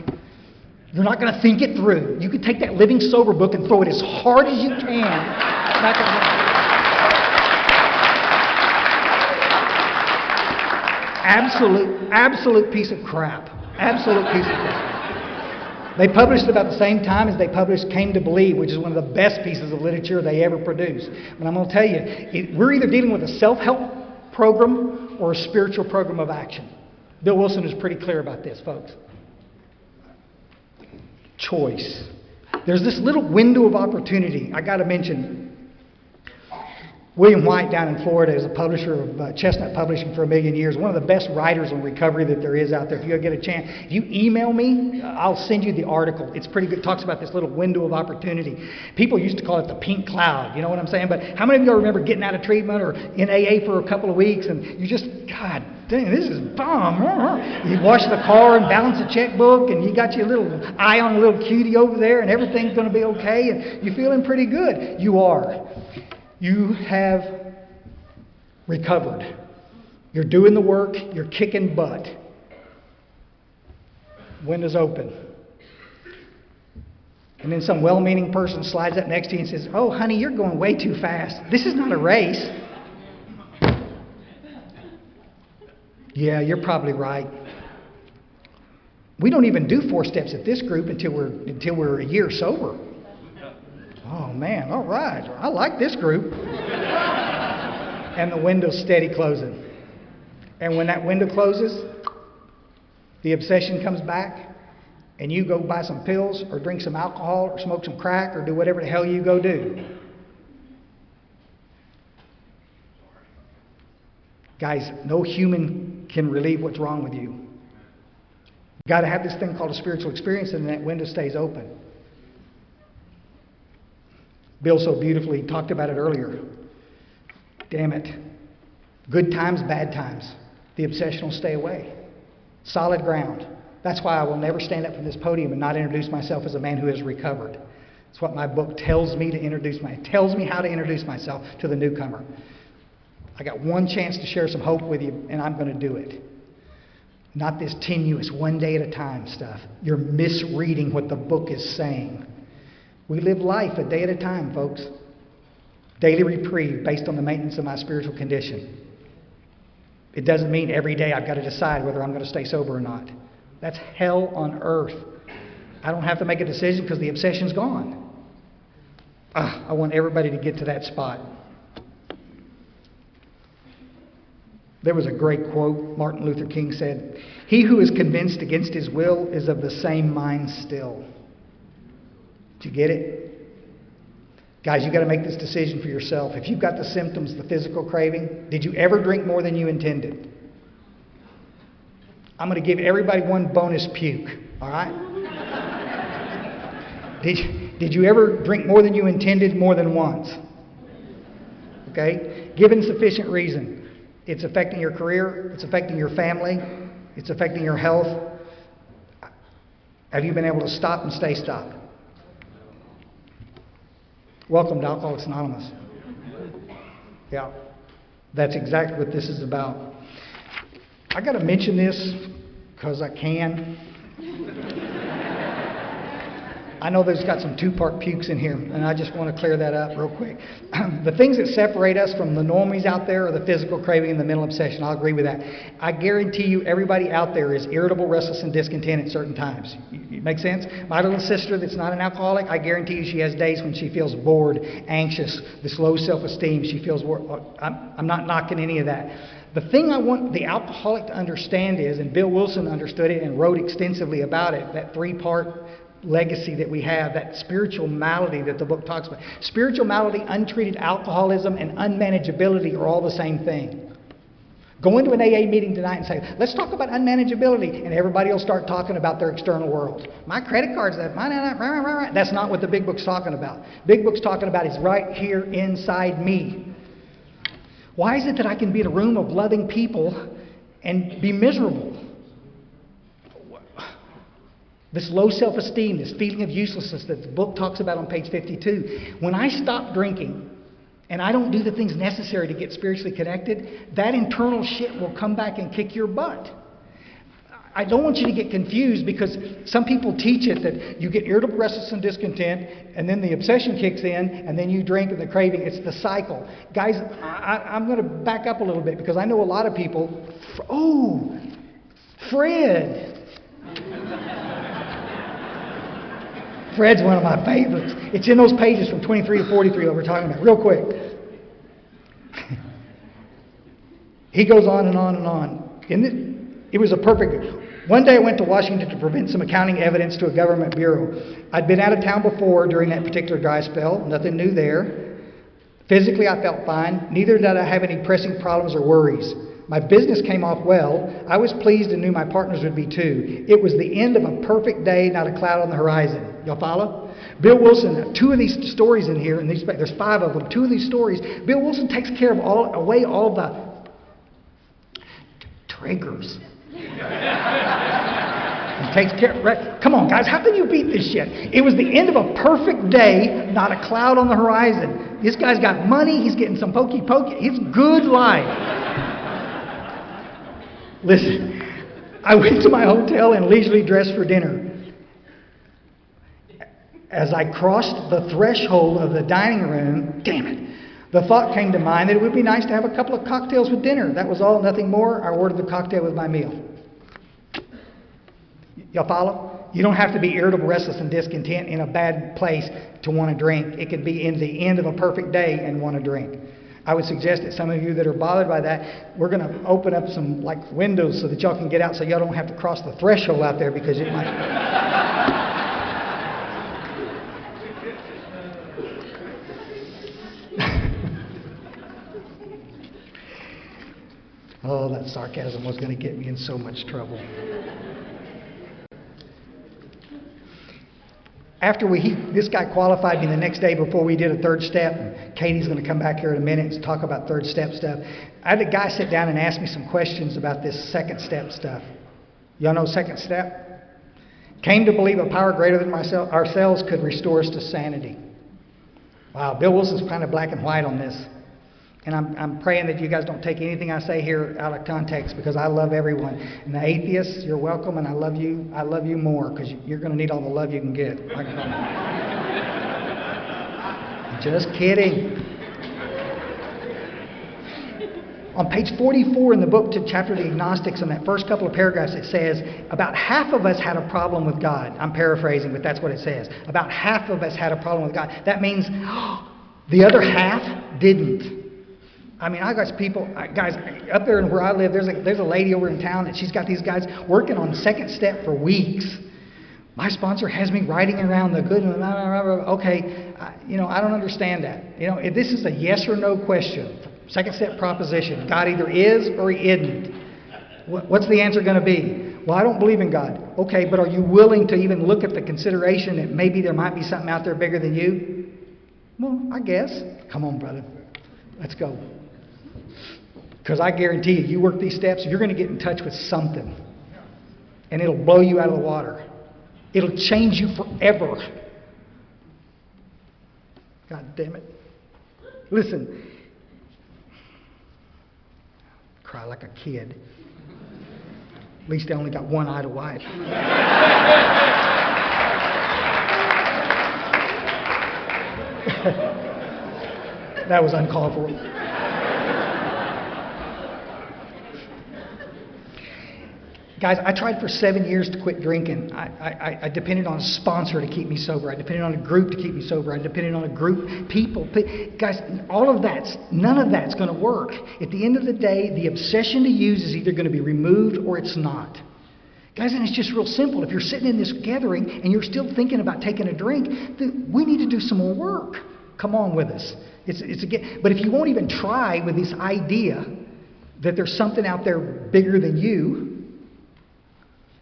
[SPEAKER 1] You're not going to think it through. You could take that Living Sober book and throw it as hard as you can. Not going to happen. Absolute piece of crap. Absolute piece of crap. They published about the same time as they published Came to Believe, which is one of the best pieces of literature they ever produced. But I'm going to tell you, we're either dealing with a self-help program or a spiritual program of action. Bill Wilson is pretty clear about this, folks. Choice. There's this little window of opportunity. I got to mention, William White down in Florida is a publisher of Chestnut Publishing for 1 million years. One of the best writers on recovery that there is out there. If you get a chance, if you email me, I'll send you the article. It's pretty good. It talks about this little window of opportunity. People used to call it the pink cloud. You know what I'm saying? But how many of you remember getting out of treatment or in AA for a couple of weeks and you just, God dang, this is bomb. You wash the car and balance the checkbook and you got your little eye on a little cutie over there and everything's going to be okay and you're feeling pretty good. You are. You have recovered. You're doing the work. You're kicking butt. Window's open. And then some well-meaning person slides up next to you and says, "Oh, honey, you're going way too fast. This is not a race." Yeah, you're probably right. We don't even do 4 steps at this group until we're a year sober. Oh, man, all right. I like this group. And the window's steady closing. And when that window closes, the obsession comes back, and you go buy some pills or drink some alcohol or smoke some crack or do whatever the hell you go do. Guys, no human can relieve what's wrong with you. You've got to have this thing called a spiritual experience, and that window stays open. Bill so beautifully talked about it earlier. Damn it. Good times, bad times. The obsession will stay away. Solid ground. That's why I will never stand up from this podium and not introduce myself as a man who has recovered. It's what my book tells me to it tells me how to introduce myself to the newcomer. I got one chance to share some hope with you, and I'm going to do it. Not this tenuous, one day at a time stuff. You're misreading what the book is saying. We live life a day at a time, folks. Daily reprieve based on the maintenance of my spiritual condition. It doesn't mean every day I've got to decide whether I'm going to stay sober or not. That's hell on earth. I don't have to make a decision because the obsession's gone. I want everybody to get to that spot. There was a great quote Martin Luther King said, "He who is convinced against his will is of the same mind still." Did you get it? Guys, you've got to make this decision for yourself. If you've got the symptoms, the physical craving, did you ever drink more than you intended? I'm going to give everybody one bonus puke, all right? Did you ever drink more than you intended more than once? Okay? Given sufficient reason. It's affecting your career. It's affecting your family. It's affecting your health. Have you been able to stop and stay stopped? Welcome to Alcoholics Anonymous. Yeah, that's exactly what this is about. I got to mention this because I can. I know there's got some two-part pukes in here, and I just want to clear that up real quick. The things that separate us from the normies out there are the physical craving and the mental obsession. I'll agree with that. I guarantee you everybody out there is irritable, restless, and discontent at certain times. It makes sense? My little sister that's not an alcoholic, I guarantee you she has days when she feels bored, anxious, this low self-esteem. She feels I'm not knocking any of that. The thing I want the alcoholic to understand is, and Bill Wilson understood it and wrote extensively about it, that three-part legacy that we have, that spiritual malady that the book talks about. Spiritual malady, untreated alcoholism, and unmanageability are all the same thing. Go into an AA meeting tonight and say, let's talk about unmanageability, and everybody will start talking about their external world. My credit card's that, that's not what the big book's talking about. Big book's talking about is right here inside me. Why is it that I can be in a room of loving people and be miserable? This low self-esteem, this feeling of uselessness that the book talks about on page 52. When I stop drinking and I don't do the things necessary to get spiritually connected, that internal shit will come back and kick your butt. I don't want you to get confused because some people teach it that you get irritable, restless, and discontent, and then the obsession kicks in, and then you drink and the craving. It's the cycle. Guys, I'm going to back up a little bit because I know a lot of people. Oh, Fred. Fred's one of my favorites. It's in those pages from 23 to 43 that we're talking about. Real quick. He goes on and on and on. It was a perfect... One day I went to Washington to present some accounting evidence to a government bureau. I'd been out of town before during that particular dry spell. Nothing new there. Physically, I felt fine. Neither did I have any pressing problems or worries. My business came off well. I was pleased and knew my partners would be too. It was the end of a perfect day, not a cloud on the horizon. Y'all follow? Bill Wilson, two of these stories in here, and there's 5 of them. 2 of these stories, Bill Wilson takes care of all the triggers. He takes care. Right? Come on, guys, how can you beat this shit? It was the end of a perfect day, not a cloud on the horizon. This guy's got money. He's getting some pokey. It's good life. Listen, I went to my hotel and leisurely dressed for dinner. As I crossed the threshold of the dining room, damn it, the thought came to mind that it would be nice to have a couple of cocktails with dinner. That was all, nothing more. I ordered the cocktail with my meal. Y'all follow? You don't have to be irritable, restless, and discontent in a bad place to want to drink. It could be in the end of a perfect day and want to drink. I would suggest that some of you that are bothered by that, we're going to open up some like windows so that y'all can get out, so y'all don't have to cross the threshold out there, because it might. Oh, that sarcasm was going to get me in so much trouble. After this guy qualified me the next day before we did a third step. And Katie's going to come back here in a minute and talk about third step stuff. I had a guy sit down and ask me some questions about this second step stuff. Y'all know second step? Came to believe a power greater than ourselves could restore us to sanity. Wow, Bill Wilson's kind of black and white on this. And I'm praying that you guys don't take anything I say here out of context, because I love everyone. And the atheists, you're welcome, and I love you more, because you're going to need all the love you can get. Just kidding. On page 44 in the book, to chapter of the agnostics, in that first couple of paragraphs, it says about half of us had a problem with God. I'm paraphrasing, but that's what it says. About half of us had a problem with God. That means the other half didn't. I mean, I got people, guys, up there where I live, there's a lady over in town, and she's got these guys working on second step for weeks. My sponsor has me writing around the good. Okay, I don't understand that. If this is a yes or no question, second step proposition, God either is or He isn't. What's the answer going to be? Well, I don't believe in God. Okay, but are you willing to even look at the consideration that maybe there might be something out there bigger than you? Well, I guess. Come on, brother. Let's go. Because I guarantee you work these steps, you're going to get in touch with something. And it'll blow you out of the water. It'll change you forever. God damn it. Listen. Cry like a kid. At least I only got one eye to wipe. That was uncalled for. Guys, I tried for 7 years to quit drinking. I depended on a sponsor to keep me sober. I depended on a group to keep me sober. I depended on a group, people. Guys, none of that's going to work. At the end of the day, the obsession to use is either going to be removed or it's not. Guys, and it's just real simple. If you're sitting in this gathering and you're still thinking about taking a drink, we need to do some more work. Come on with us. But if you won't even try with this idea that there's something out there bigger than you,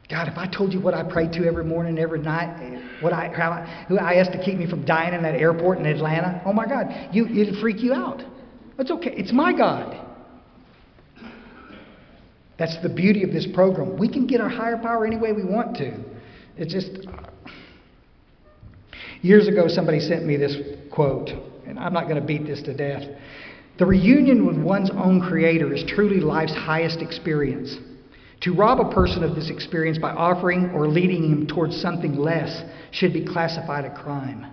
[SPEAKER 1] God, if I told you what I prayed to every morning, every night, who I asked to keep me from dying in that airport in Atlanta, oh my God, it'd freak you out. That's okay. It's my God. That's the beauty of this program. We can get our higher power any way we want to. It's just... Years ago, somebody sent me this quote, and I'm not going to beat this to death. The reunion with one's own Creator is truly life's highest experience. To rob a person of this experience by offering or leading him towards something less should be classified a crime.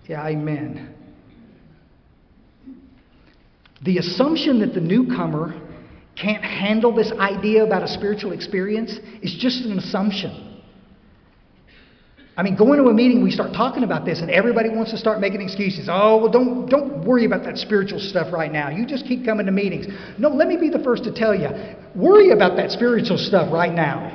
[SPEAKER 1] Yeah, amen. The assumption that the newcomer can't handle this idea about a spiritual experience is just an assumption. I mean, going to a meeting, we start talking about this, and everybody wants to start making excuses. Oh, well, don't worry about that spiritual stuff right now. You just keep coming to meetings. No, let me be the first to tell you. Worry about that spiritual stuff right now.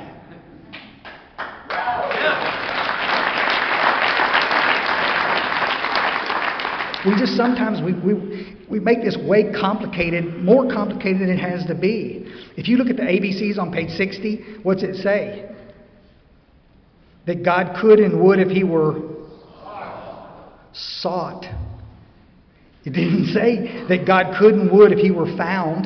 [SPEAKER 1] We just sometimes we make this way complicated, more complicated than it has to be. If you look at the ABCs on page 60, what's it say? That God could and would if He were sought. It didn't say that God could and would if He were found.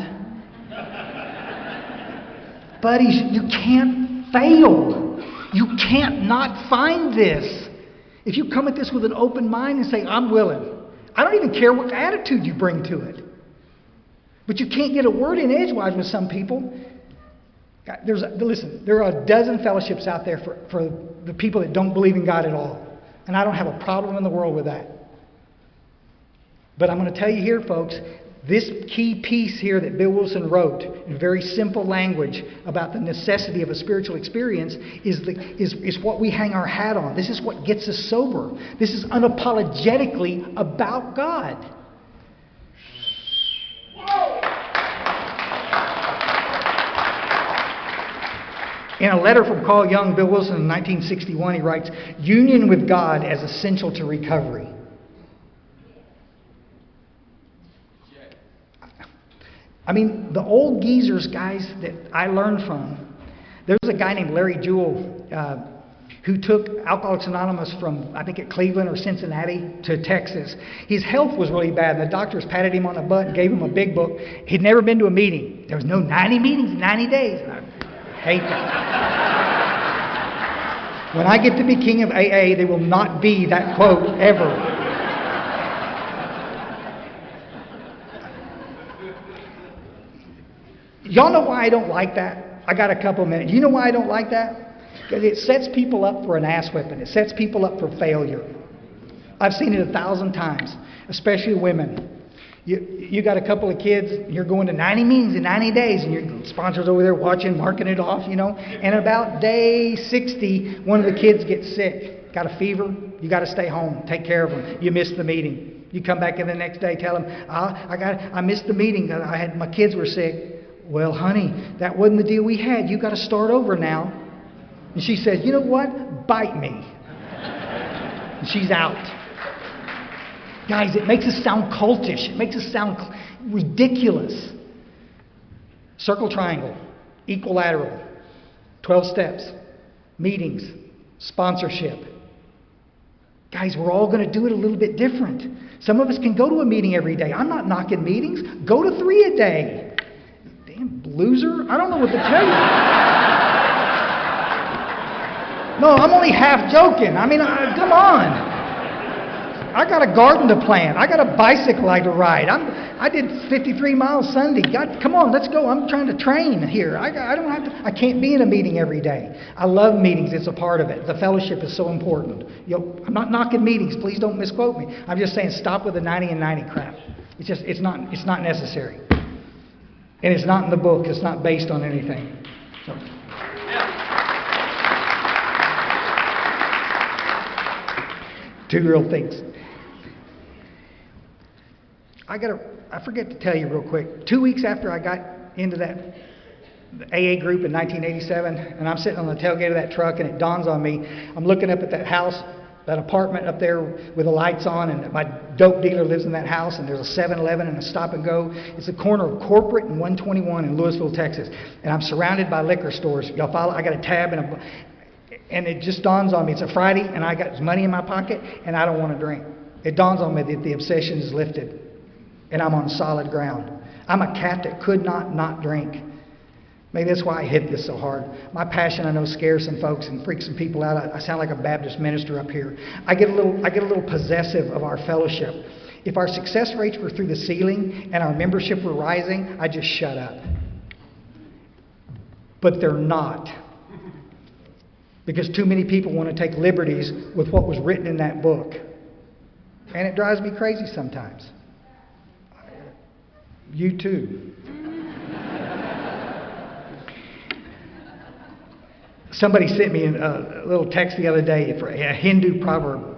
[SPEAKER 1] Buddies, you can't fail. You can't not find this. If you come at this with an open mind and say, I'm willing. I don't even care what attitude you bring to it. But you can't get a word in edgewise with some people. Listen, there are a dozen fellowships out there for the people that don't believe in God at all. And I don't have a problem in the world with that. But I'm going to tell you here, folks, This key piece here that Bill Wilson wrote in very simple language about the necessity of a spiritual experience is what we hang our hat on. This is what gets us sober. This is unapologetically about God. In a letter from Carl Jung, Bill Wilson in 1961, he writes, "Union with God as essential to recovery." I mean, the old geezers, guys, that I learned from, there's a guy named Larry Jewell who took Alcoholics Anonymous from, I think, at Cleveland or Cincinnati to Texas. His health was really bad, and the doctors patted him on the butt and gave him a big book. He'd never been to a meeting. There was no 90 meetings in 90 days. And I hate that. When I get to be king of AA, there will not be that quote ever. Y'all know why I don't like that? I got a couple of minutes. You know why I don't like that? Because it sets people up for an ass whipping. It sets people up for failure. I've seen it 1,000 times, especially women. You got a couple of kids, you're going to 90 meetings in 90 days, and your sponsor's over there watching, marking it off, you know. And about day 60, one of the kids gets sick, got a fever. You got to stay home, take care of them. You missed the meeting. You come back in the next day, tell them, I missed the meeting. My kids were sick. Well, honey, that wasn't the deal we had. You got to start over now. And she says, you know what? Bite me. And she's out. Guys, it makes us sound cultish. It makes us sound ridiculous. Circle triangle, equilateral, 12 steps, meetings, sponsorship. Guys, we're all going to do it a little bit different. Some of us can go to a meeting every day. I'm not knocking meetings. Go to 3 a day. Damn loser. I don't know what to tell you. No, I'm only half joking. I mean, come on. I got a garden to plant. I got a bicycle I to ride. I did 53 miles Sunday. God, come on, let's go. I'm trying to train here. I don't have to. I can't be in a meeting every day. I love meetings. It's a part of it. The fellowship is so important. I'm not knocking meetings. Please don't misquote me. I'm just saying stop with the 90 and 90 crap. It's not necessary. And it's not in the book. It's not based on anything. So. Two real things. I forget to tell you real quick. 2 weeks after I got into that AA group in 1987, and I'm sitting on the tailgate of that truck, and it dawns on me, I'm looking up at that house, that apartment up there with the lights on, and my dope dealer lives in that house, and there's a 7-Eleven and a Stop and Go. It's the corner of Corporate and 121 in Louisville, Texas. And I'm surrounded by liquor stores. Y'all follow? I got a tab and it just dawns on me. It's a Friday, and I got money in my pocket, and I don't want to drink. It dawns on me that the obsession is lifted, and I'm on solid ground. I'm a cat that could not drink. Maybe that's why I hit this so hard. My passion, I know, scares some folks and freaks some people out. I sound like a Baptist minister up here. I get a little possessive of our fellowship. If our success rates were through the ceiling and our membership were rising, I'd just shut up. But they're not. Because too many people want to take liberties with what was written in that book. And it drives me crazy sometimes. You too. Somebody sent me a little text the other day for a Hindu proverb.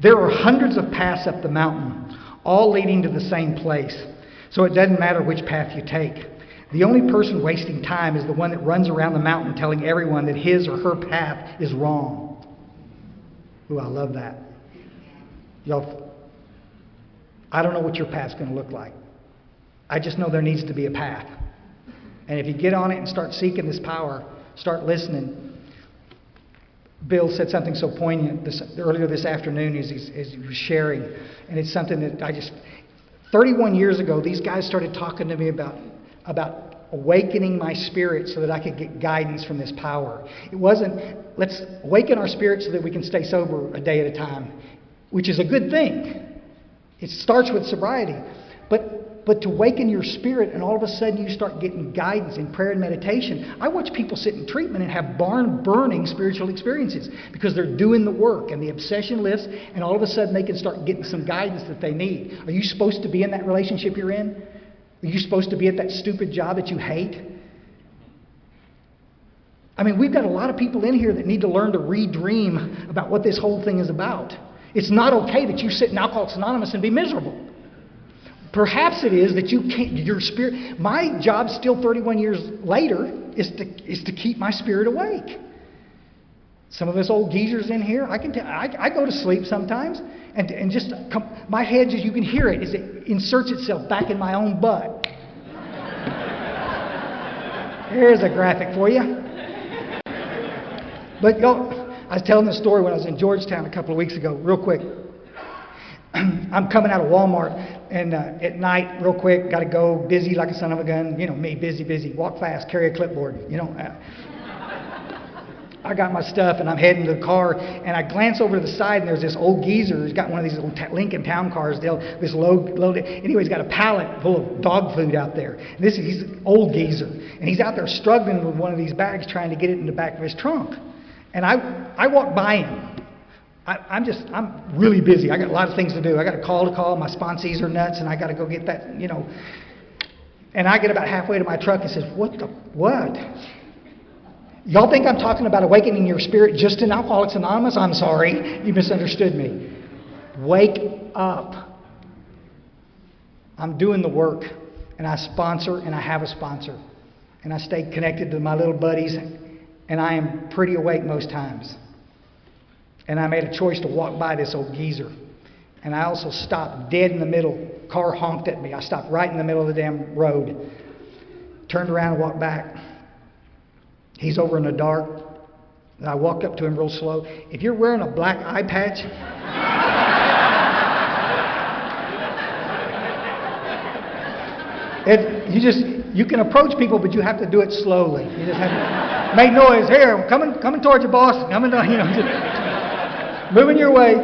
[SPEAKER 1] There are hundreds of paths up the mountain, all leading to the same place. So it doesn't matter which path you take. The only person wasting time is the one that runs around the mountain telling everyone that his or her path is wrong. Ooh, I love that. Y'all, I don't know what your path's going to look like. I just know there needs to be a path. And if you get on it and start seeking this power, start listening. Bill said something so poignant earlier this afternoon as he was sharing. And it's something that 31 years ago, these guys started talking to me about awakening my spirit so that I could get guidance from this power. It wasn't, let's awaken our spirit so that we can stay sober a day at a time, which is a good thing. It starts with sobriety. But to awaken your spirit and all of a sudden you start getting guidance in prayer and meditation. I watch people sit in treatment and have barn-burning spiritual experiences because they're doing the work and the obsession lifts and all of a sudden they can start getting some guidance that they need. Are you supposed to be in that relationship you're in? Are you supposed to be at that stupid job that you hate? I mean, we've got a lot of people in here that need to learn to redream about what this whole thing is about. It's not okay that you sit in Alcoholics Anonymous and be miserable. Perhaps it is that you can't, your spirit, my job still 31 years later is to keep my spirit awake. Some of us old geezers in here, I can tell, I go to sleep sometimes, and just my head, just you can hear it as it inserts itself back in my own butt. Here's a graphic for you. But y'all, I was telling the story when I was in Georgetown a couple of weeks ago, real quick. I'm coming out of Walmart, and at night, real quick, got to go, busy like a son of a gun. You know me, busy, walk fast, carry a clipboard. I got my stuff, and I'm heading to the car, and I glance over to the side, and there's this old geezer who's got one of these little Lincoln Town cars. This loaded. Anyway, he's got a pallet full of dog food out there. He's an old geezer, and he's out there struggling with one of these bags, trying to get it in the back of his trunk. And I walk by him. I'm really busy. I got a lot of things to do. I got a call to call. My sponsees are nuts, and I got to go get that, And I get about halfway to my truck and says, what? Y'all think I'm talking about awakening your spirit just in Alcoholics Anonymous? I'm sorry. You misunderstood me. Wake up. I'm doing the work, and I sponsor, and I have a sponsor. And I stay connected to my little buddies, and I am pretty awake most times. And I made a choice to walk by this old geezer. And I also stopped dead in the middle. Car honked at me. I stopped right in the middle of the damn road. Turned around and walked back. He's over in the dark. And I walked up to him real slow. If you're wearing a black eye patch, you can approach people, but you have to do it slowly. You just have to make noise. Here, I'm coming towards you, boss. Coming down, moving your way.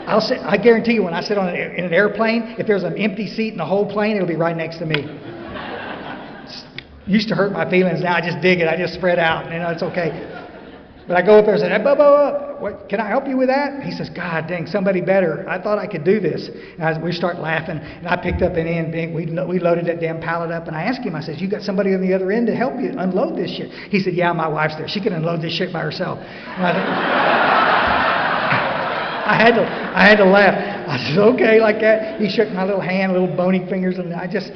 [SPEAKER 1] I guarantee you, when I sit in an airplane, if there's an empty seat in the whole plane, it'll be right next to me. Used to hurt my feelings. Now I just dig it. I just spread out. It's okay. But I go up there and say, hey, Bubba, can I help you with that? He says, God dang, somebody better. I thought I could do this. And we start laughing. And I picked up an end. We loaded that damn pallet up. And I asked him, I said, you got somebody on the other end to help you unload this shit? He said, yeah, my wife's there. She can unload this shit by herself. And I had to laugh. I said, okay, like that. He shook my little hand, little bony fingers, and I just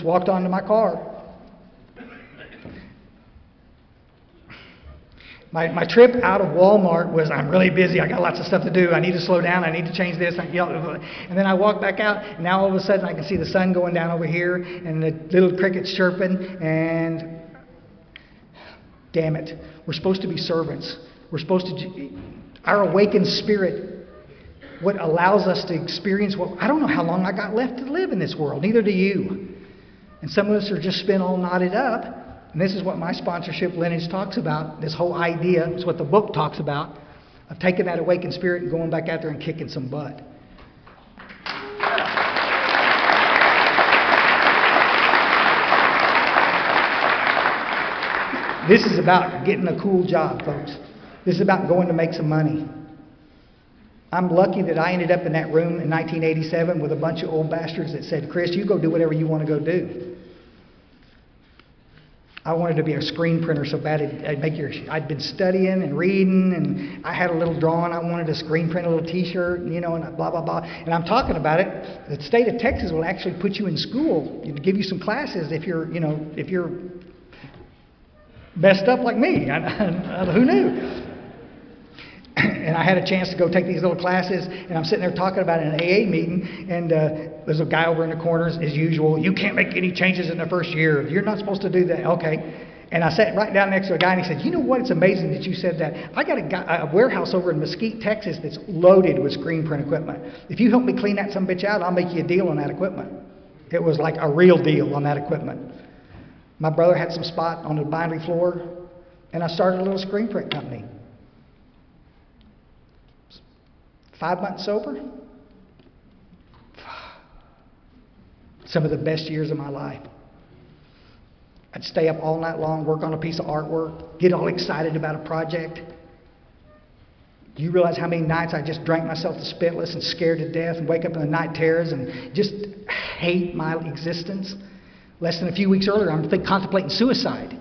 [SPEAKER 1] walked onto my car. My trip out of Walmart was, I'm really busy. I got lots of stuff to do. I need to slow down. I need to change this. And then I walk back out, and now all of a sudden I can see the sun going down over here, and the little crickets chirping, and damn it, we're supposed to be servants. We're supposed to, our awakened spirit, what allows us to experience I don't know how long I got left to live in this world. Neither do you. And some of us are just spent all knotted up. And this is what my sponsorship lineage talks about. This whole idea is what the book talks about, of taking that awakened spirit and going back out there and kicking some butt. This is about getting a cool job, folks. This is about going to make some money. I'm lucky that I ended up in that room in 1987 with a bunch of old bastards that said, Chris, you go do whatever you want to go do. I wanted to be a screen printer so bad I'd been studying and reading, and I had a little drawing. I wanted to screen print a little T-shirt, and blah blah blah. And I'm talking about it. The state of Texas will actually put you in school, give you some classes if you're messed up like me. Who knew? And I had a chance to go take these little classes, and I'm sitting there talking about it in an AA meeting, and there's a guy over in the corners, as usual. You can't make any changes in the first year. You're not supposed to do that. Okay. And I sat right down next to a guy, and he said, you know what? It's amazing that you said that. I got a warehouse over in Mesquite, Texas that's loaded with screen print equipment. If you help me clean that some bitch out, I'll make you a deal on that equipment. It was like a real deal on that equipment. My brother had some spot on the bindery floor, and I started a little screen print company. 5 months sober. Some of the best years of my life. I'd stay up all night long, work on a piece of artwork, get all excited about a project. Do you realize how many nights I just drank myself to spitless and scared to death and wake up in the night terrors and just hate my existence? Less than a few weeks earlier, I'm contemplating suicide.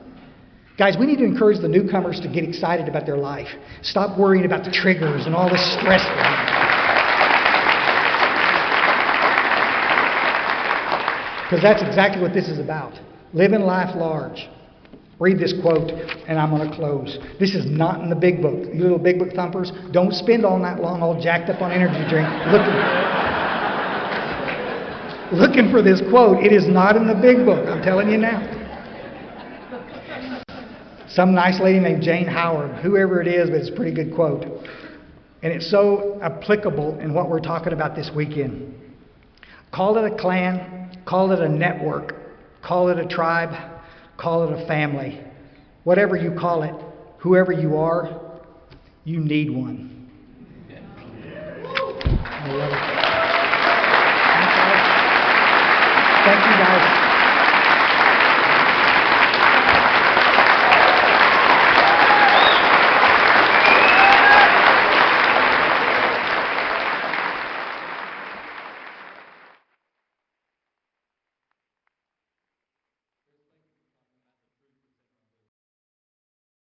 [SPEAKER 1] Guys, we need to encourage the newcomers to get excited about their life. Stop worrying about the triggers and all this stress. Because that's exactly what this is about. Living life large. Read this quote, and I'm going to close. This is not in the big book. You little big book thumpers, don't spend all night long all jacked up on energy drink looking for this quote. It is not in the big book. I'm telling you now. Some nice lady named Jane Howard, whoever it is, but it's a pretty good quote. And it's so applicable in what we're talking about this weekend. Call it a clan, call it a network, call it a tribe, call it a family. Whatever you call it, whoever you are, you need one. I love it.